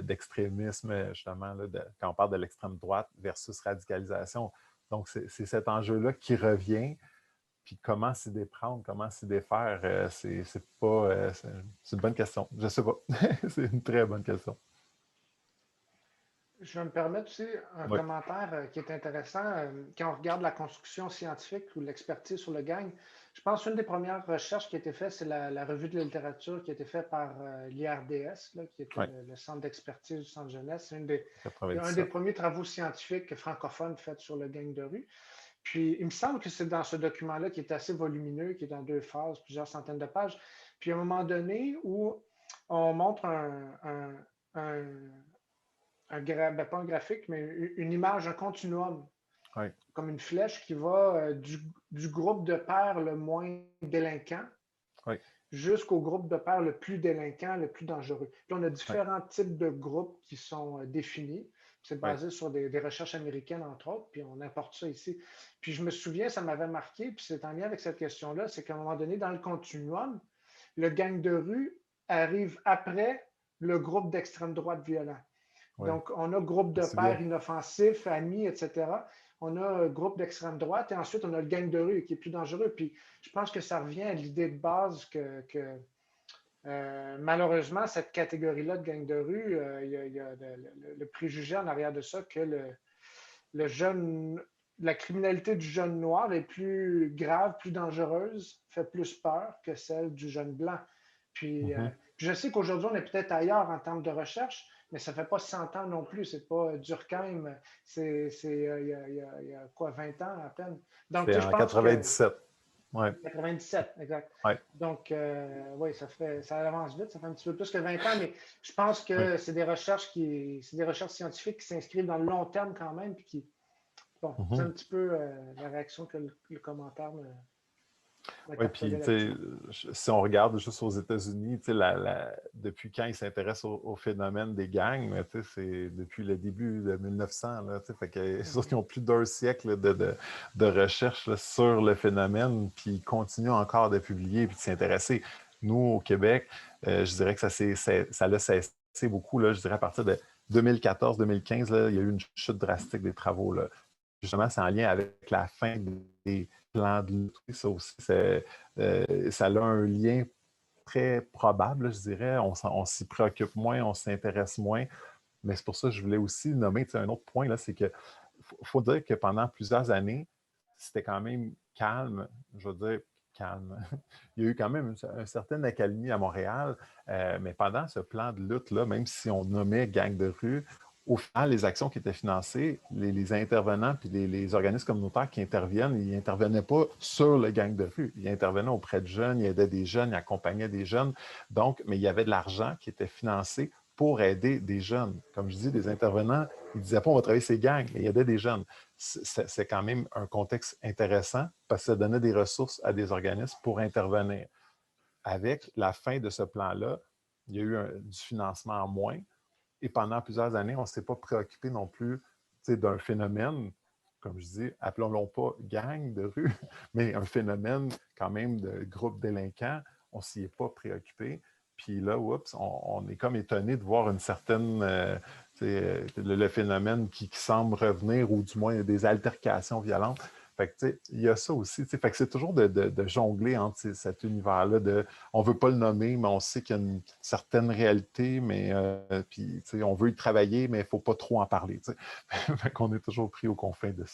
d'extrémisme, justement, là, quand on parle de l'extrême droite versus radicalisation. Donc, c'est cet enjeu-là qui revient. Puis, comment s'y déprendre, comment s'y défaire, c'est une bonne question. Je ne sais pas. C'est une très bonne question. Je vais me permettre aussi un Oui. commentaire qui est intéressant. Quand on regarde la construction scientifique ou l'expertise sur le gang, je pense qu'une des premières recherches qui a été faite, c'est la revue de la littérature qui a été faite par l'IRDS, qui était Oui. le centre d'expertise du centre jeunesse. C'est un des 97. premiers travaux scientifiques francophones faits sur le gang de rue. Puis, il me semble que c'est dans ce document-là qui est assez volumineux, qui est dans 2 phases, plusieurs centaines de pages. Puis, à un moment donné où on montre pas un graphique, mais une image, un continuum, Oui. comme une flèche qui va du groupe de pairs le moins délinquant Oui. jusqu'au groupe de pairs le plus délinquant, le plus dangereux. Puis on a différents types de groupes qui sont définis. C'est basé sur des recherches américaines, entre autres, puis on importe ça ici. Puis je me souviens, ça m'avait marqué, puis c'est en lien avec cette question-là, c'est qu'à un moment donné, dans le continuum, le gang de rue arrive après le groupe d'extrême droite violent. Oui. Donc, on a groupe de pairs inoffensifs, amis, etc. On a un groupe d'extrême droite et ensuite on a le gang de rue qui est plus dangereux. Puis je pense que ça revient à l'idée de base que malheureusement, cette catégorie-là de gang de rue, il y a le préjugé en arrière de ça que la criminalité du jeune noir est plus grave, plus dangereuse, fait plus peur que celle du jeune blanc. Puis, je sais qu'aujourd'hui, on est peut-être ailleurs en termes de recherche, mais ça ne fait pas 100 ans non plus. C'est pas Durkheim, il y a quoi, 20 ans à peine. Donc, C'est je en pense 97. Ouais. 97, exact. Ouais. Donc, oui, ça avance vite, ça fait un petit peu plus que 20 ans, mais je pense que c'est des recherches scientifiques qui s'inscrivent dans le long terme quand même, puis qui, bon, c'est un petit peu la réaction que le commentaire me. Oui, puis si on regarde juste aux États-Unis, depuis quand ils s'intéressent au phénomène des gangs, c'est depuis le début de 1900. Là, fait que, c'est sûr qu'ils ont plus d'1 siècle de recherche là, sur le phénomène, puis ils continuent encore de publier et de s'intéresser. Nous, au Québec, je dirais que ça l'a cessé beaucoup. Là, je dirais à partir de 2014-2015, il y a eu une chute drastique des travaux. Là. Justement, c'est en lien avec la fin des plans de lutte. Ça aussi, ça a un lien très probable, je dirais. On s'y préoccupe moins, on s'intéresse moins. Mais c'est pour ça que je voulais aussi nommer un autre point, là, c'est qu'il faut dire que pendant plusieurs années, c'était quand même calme, je veux dire calme. Il y a eu quand même une certaine accalmie à Montréal, mais pendant ce plan de lutte-là, même si on nommait gang de rue, au final, les actions qui étaient financées, les intervenants puis les organismes communautaires qui interviennent, ils n'intervenaient pas sur le gang de rue. Ils intervenaient auprès de jeunes, ils aidaient des jeunes, ils accompagnaient des jeunes. Donc, mais il y avait de l'argent qui était financé pour aider des jeunes. Comme je dis, des intervenants, ils ne disaient pas on va travailler ces gangs, mais ils aidaient des jeunes. C'est quand même un contexte intéressant parce que ça donnait des ressources à des organismes pour intervenir. Avec la fin de ce plan-là, il y a eu du financement en moins. Et pendant plusieurs années, on ne s'est pas préoccupé non plus d'un phénomène, comme je dis, appelons-le pas gang de rue, mais un phénomène quand même de groupe délinquant. On ne s'y est pas préoccupé. Puis là, oups, on est comme étonné de voir une certaine, le phénomène qui semble revenir, ou du moins des altercations violentes. Fait que, tu sais, il y a ça aussi. Tu sais, fait que c'est toujours de jongler entre cet univers-là de on ne veut pas le nommer, mais on sait qu'il y a une certaine réalité, mais puis, tu sais, on veut y travailler, mais il ne faut pas trop en parler. Tu sais. Fait qu'on est toujours pris aux confins de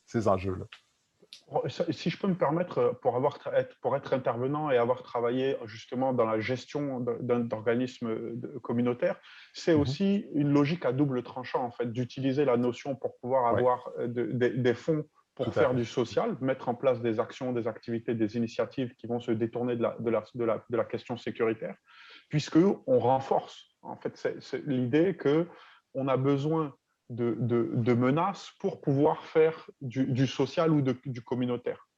ces enjeux-là. Si je peux me permettre, pour être intervenant et avoir travaillé justement dans la gestion d'organismes communautaires, c'est aussi une logique à double tranchant, en fait, d'utiliser la notion pour pouvoir avoir des fonds pour faire du social, mettre en place des actions, des activités, des initiatives qui vont se détourner de la question sécuritaire, puisqu'on renforce, en fait, c'est l'idée qu'on a besoin de menaces pour pouvoir faire du social ou du communautaire.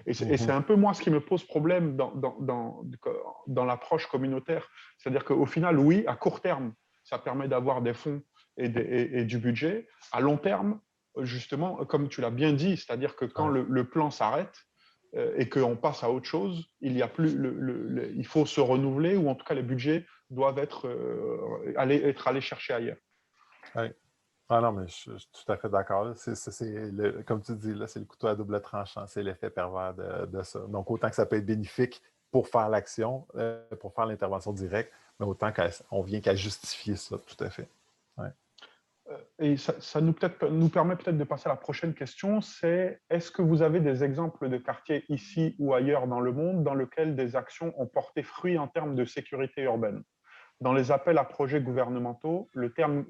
Et c'est un peu moi ce qui me pose problème dans l'approche communautaire. C'est-à-dire qu'au final, oui, à court terme, ça permet d'avoir des fonds et du budget. À long terme, justement, comme tu l'as bien dit, c'est-à-dire que quand le plan s'arrête et qu'on passe à autre chose, il faut se renouveler, ou en tout cas les budgets doivent être allés chercher ailleurs. Oui. Ah non, mais je suis tout à fait d'accord. Comme tu dis, là, c'est le couteau à double tranchant. C'est l'effet pervers de ça. Donc, autant que ça peut être bénéfique pour faire l'action, pour faire l'intervention directe, mais autant qu'on vient qu'à justifier ça, tout à fait. Ouais. Et ça nous permet peut-être de passer à la prochaine question, c'est est-ce que vous avez des exemples de quartiers ici ou ailleurs dans le monde dans lesquels des actions ont porté fruit en termes de sécurité urbaine? Dans les appels à projets gouvernementaux, le terme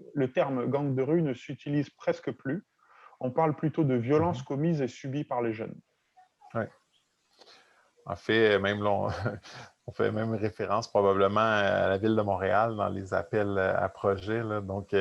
gang de rue ne s'utilise presque plus. On parle plutôt de violences commises et subies par les jeunes. Oui. En fait, même là, on fait même référence probablement à la ville de Montréal dans les appels à projets. Là. Donc,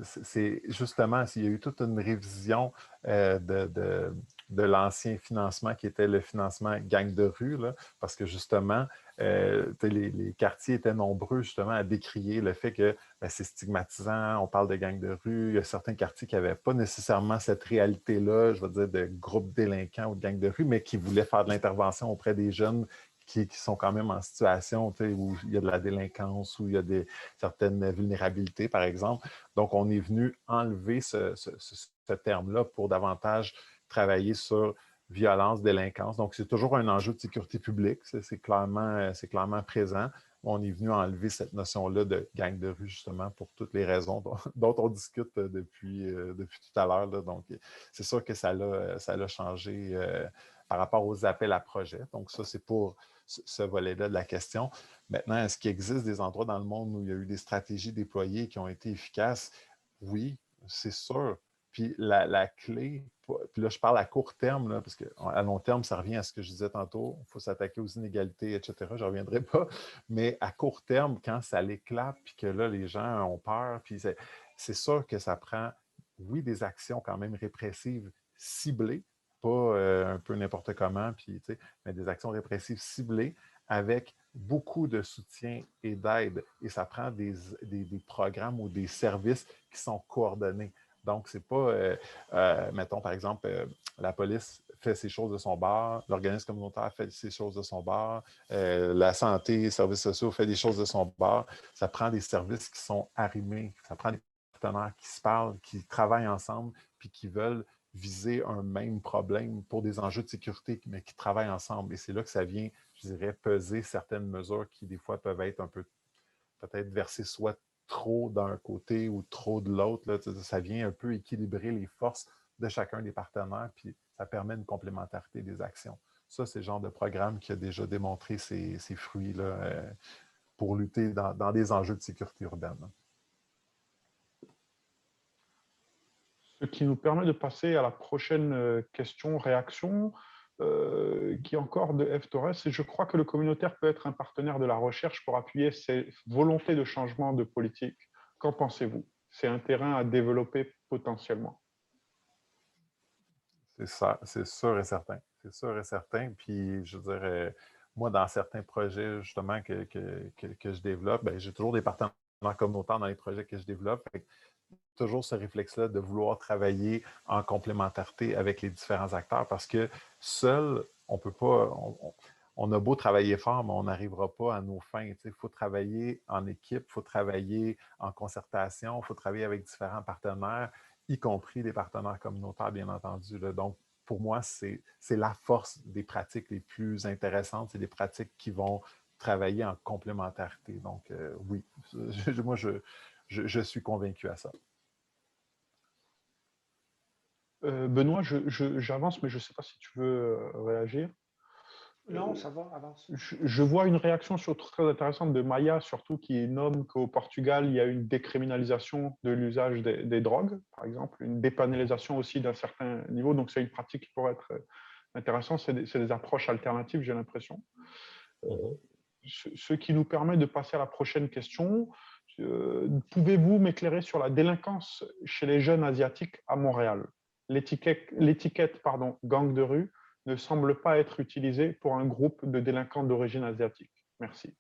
c'est justement, s'il y a eu toute une révision de l'ancien financement qui était le financement gang de rue, là, parce que justement, les quartiers étaient nombreux justement à décrier le fait que c'est stigmatisant, on parle de gang de rue, il y a certains quartiers qui n'avaient pas nécessairement cette réalité-là, je veux dire, de groupes délinquants ou de gang de rue, mais qui voulaient faire de l'intervention auprès des jeunes qui sont quand même en situation où il y a de la délinquance, où il y a certaines vulnérabilités, par exemple. Donc, on est venu enlever ce terme-là pour davantage travailler sur violence, délinquance. Donc, c'est toujours un enjeu de sécurité publique. C'est clairement présent. On est venu enlever cette notion-là de gang de rue, justement, pour toutes les raisons dont on discute depuis tout à l'heure. Donc, c'est sûr que ça l'a changé par rapport aux appels à projets. Donc, ça, c'est pour ce volet-là de la question. Maintenant, est-ce qu'il existe des endroits dans le monde où il y a eu des stratégies déployées qui ont été efficaces? Oui, c'est sûr. Puis la clé, puis là, je parle à court terme, là, parce qu'à long terme, ça revient à ce que je disais tantôt, il faut s'attaquer aux inégalités, etc. Je ne reviendrai pas. Mais à court terme, quand ça l'éclate, puis que là, les gens ont peur, puis c'est sûr que ça prend, oui, des actions quand même répressives ciblées, pas un peu n'importe comment, puis, mais des actions répressives ciblées avec beaucoup de soutien et d'aide. Et ça prend des programmes ou des services qui sont coordonnés. Donc, c'est pas, mettons, par exemple, la police fait ses choses de son bord, l'organisme communautaire fait ses choses de son bord, la santé, les services sociaux fait des choses de son bord. Ça prend des services qui sont arrimés, ça prend des partenaires qui se parlent, qui travaillent ensemble, puis qui veulent viser un même problème pour des enjeux de sécurité, mais qui travaillent ensemble. Et c'est là que ça vient, je dirais, peser certaines mesures qui, des fois, peuvent être un peu, peut-être versées soit trop d'un côté ou trop de l'autre. Là, ça vient un peu équilibrer les forces de chacun des partenaires, puis ça permet une complémentarité des actions. Ça, c'est le genre de programme qui a déjà démontré ses fruits-là pour lutter dans des enjeux de sécurité urbaine. Ce qui nous permet de passer à la prochaine question-réaction, qui est encore de F. Torres. Et je crois que le communautaire peut être un partenaire de la recherche pour appuyer ses volontés de changement de politique. Qu'en pensez-vous? C'est un terrain à développer potentiellement. C'est ça, c'est sûr et certain. C'est sûr et certain. Puis, je veux dire, moi, dans certains projets, justement, que je développe, j'ai toujours des partenaires communautaires dans les projets que je développe. Toujours ce réflexe-là de vouloir travailler en complémentarité avec les différents acteurs parce que seul, on peut pas, on a beau travailler fort, mais on n'arrivera pas à nos fins. Il faut travailler en équipe, il faut travailler en concertation, il faut travailler avec différents partenaires, y compris des partenaires communautaires, bien entendu. Là. Donc, pour moi, c'est la force des pratiques les plus intéressantes. C'est des pratiques qui vont travailler en complémentarité. Donc, oui, moi, je suis convaincu à ça. Benoît, j'avance, mais je ne sais pas si tu veux réagir. Non, ça va, avance. Je vois une réaction surtout très intéressante de Maya, surtout qui nomme qu'au Portugal, il y a une décriminalisation de l'usage des drogues, par exemple, une dépénalisation aussi d'un certain niveau. Donc, c'est une pratique qui pourrait être intéressante. C'est des approches alternatives, j'ai l'impression. Ce qui nous permet de passer à la prochaine question. Pouvez-vous m'éclairer sur la délinquance chez les jeunes asiatiques à Montréal? L'étiquette gang de rue ne semble pas être utilisée pour un groupe de délinquants d'origine asiatique. Merci.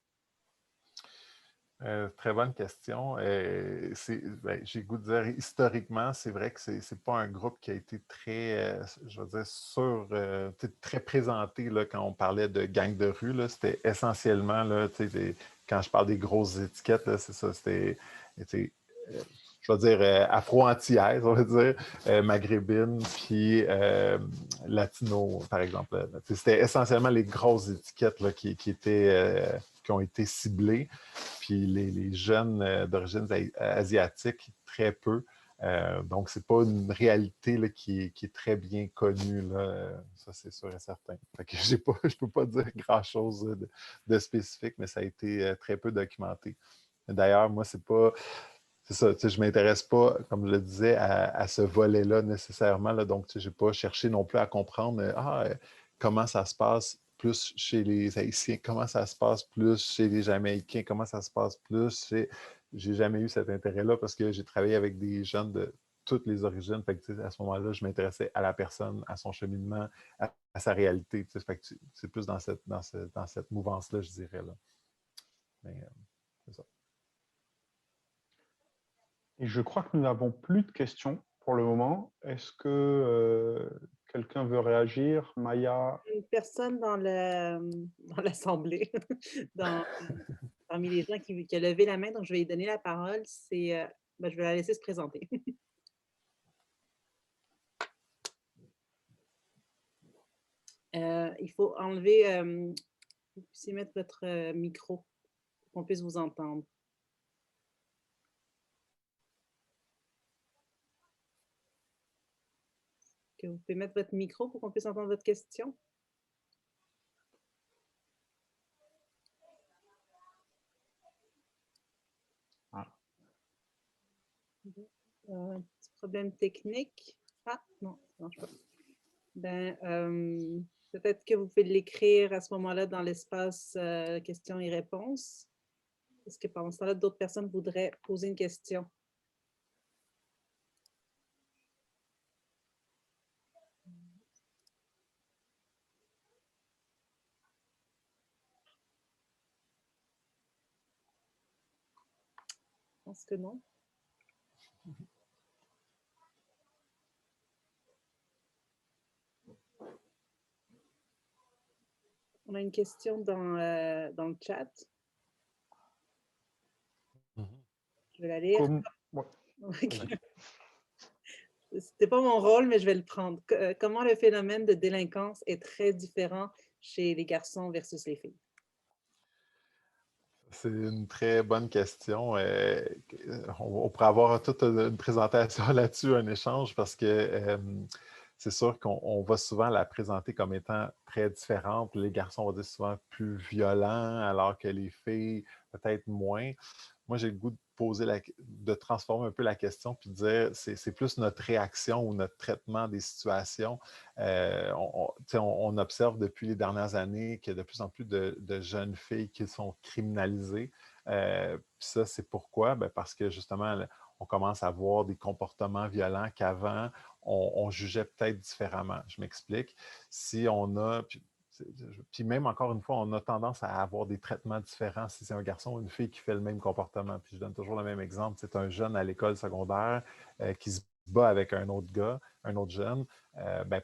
Très bonne question. J'ai le goût de dire, historiquement, c'est vrai que ce n'est pas un groupe qui a été très, je veux dire, très présenté là, quand on parlait de gang de rue. C'était essentiellement, là, quand je parle des grosses étiquettes, c'est ça, c'était, je veux dire, afro-antillaise, on va dire, maghrébine, puis latino, par exemple. C'était essentiellement les grosses étiquettes là, qui ont été ciblées. Puis les jeunes d'origine asiatique, très peu. Donc, ce n'est pas une réalité là, qui est très bien connue. Là. Ça, c'est sûr et certain. Fait que je ne peux pas dire grand-chose de spécifique, mais ça a été très peu documenté. D'ailleurs, moi, c'est ça, je ne m'intéresse pas, comme je le disais, à ce volet-là nécessairement. Là, donc, je n'ai pas cherché non plus à comprendre comment ça se passe plus chez les Haïtiens, comment ça se passe plus chez les Jamaïcains, comment ça se passe plus chez... J'ai jamais eu cet intérêt-là parce que j'ai travaillé avec des jeunes de toutes les origines. Fait que, à ce moment-là, je m'intéressais à la personne, à son cheminement, à sa réalité. Fait que c'est plus dans cette mouvance-là, je dirais. Là. Mais c'est ça. Et je crois que nous n'avons plus de questions pour le moment. Est-ce que quelqu'un veut réagir? Maya? Une personne dans l'assemblée, parmi les gens qui a levé la main, donc je vais lui donner la parole. Je vais la laisser se présenter. Il faut enlever, vous puissiez mettre votre micro pour qu'on puisse vous entendre. Que vous pouvez mettre votre micro pour qu'on puisse entendre votre question? Un petit problème technique. Ah, non, ça ne marche pas. Peut-être que vous pouvez l'écrire à ce moment-là dans l'espace questions et réponses. Est-ce que pendant ce temps-là, d'autres personnes voudraient poser une question? Je pense que non. On a une question dans le chat. Je vais la lire. Okay. C'était pas mon rôle, mais je vais le prendre. Comment le phénomène de délinquance est très différent chez les garçons versus les filles? C'est une très bonne question. On pourrait avoir toute une présentation là-dessus, un échange, parce que c'est sûr qu'on va souvent la présenter comme étant très différente. Les garçons, on va dire souvent plus violents, alors que les filles, peut-être moins. Moi, j'ai le goût de transformer un peu la question puis de dire c'est plus notre réaction ou notre traitement des situations. On observe depuis les dernières années qu'il y a de plus en plus de jeunes filles qui sont criminalisées. Ça, c'est pourquoi? Parce que justement, on commence à voir des comportements violents qu'avant, on jugeait peut-être différemment. Je m'explique. Si on a... Puis même, encore une fois, on a tendance à avoir des traitements différents si c'est un garçon ou une fille qui fait le même comportement. Puis je donne toujours le même exemple. C'est un jeune à l'école secondaire qui se bat avec un autre gars, un autre jeune,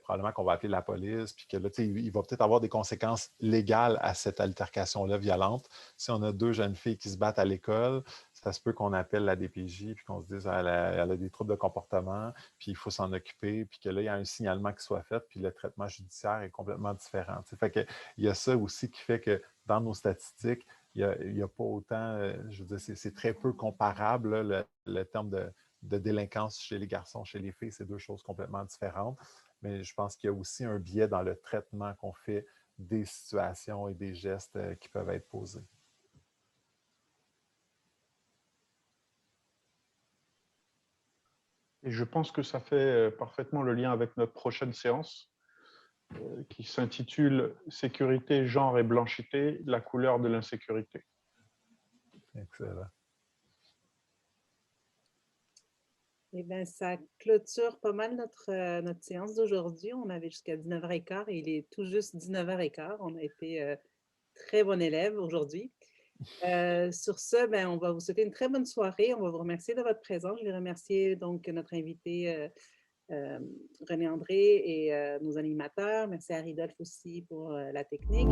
probablement qu'on va appeler la police, puis que là, il va peut-être avoir des conséquences légales à cette altercation-là violente. Si on a deux jeunes filles qui se battent à l'école, ça se peut qu'on appelle la DPJ puis qu'on se dise elle a des troubles de comportement, puis il faut s'en occuper, puis que là, il y a un signalement qui soit fait, puis le traitement judiciaire est complètement différent. Fait que, il y a ça aussi qui fait que dans nos statistiques, il n'y a pas autant, je veux dire, c'est très peu comparable, là, le terme de délinquance chez les garçons, chez les filles, c'est deux choses complètement différentes. Mais je pense qu'il y a aussi un biais dans le traitement qu'on fait des situations et des gestes qui peuvent être posés. Et je pense que ça fait parfaitement le lien avec notre prochaine séance qui s'intitule « Sécurité, genre et blanchité, la couleur de l'insécurité ». Excellent. Eh bien, ça clôture pas mal notre séance d'aujourd'hui. On avait jusqu'à 19h15 et il est tout juste 19h15. On a été très bons élèves aujourd'hui. Sur ce, ben, on va vous souhaiter une très bonne soirée. On va vous remercier de votre présence. Je vais remercier donc notre invité René André et nos animateurs. Merci à Ridolphe aussi pour la technique.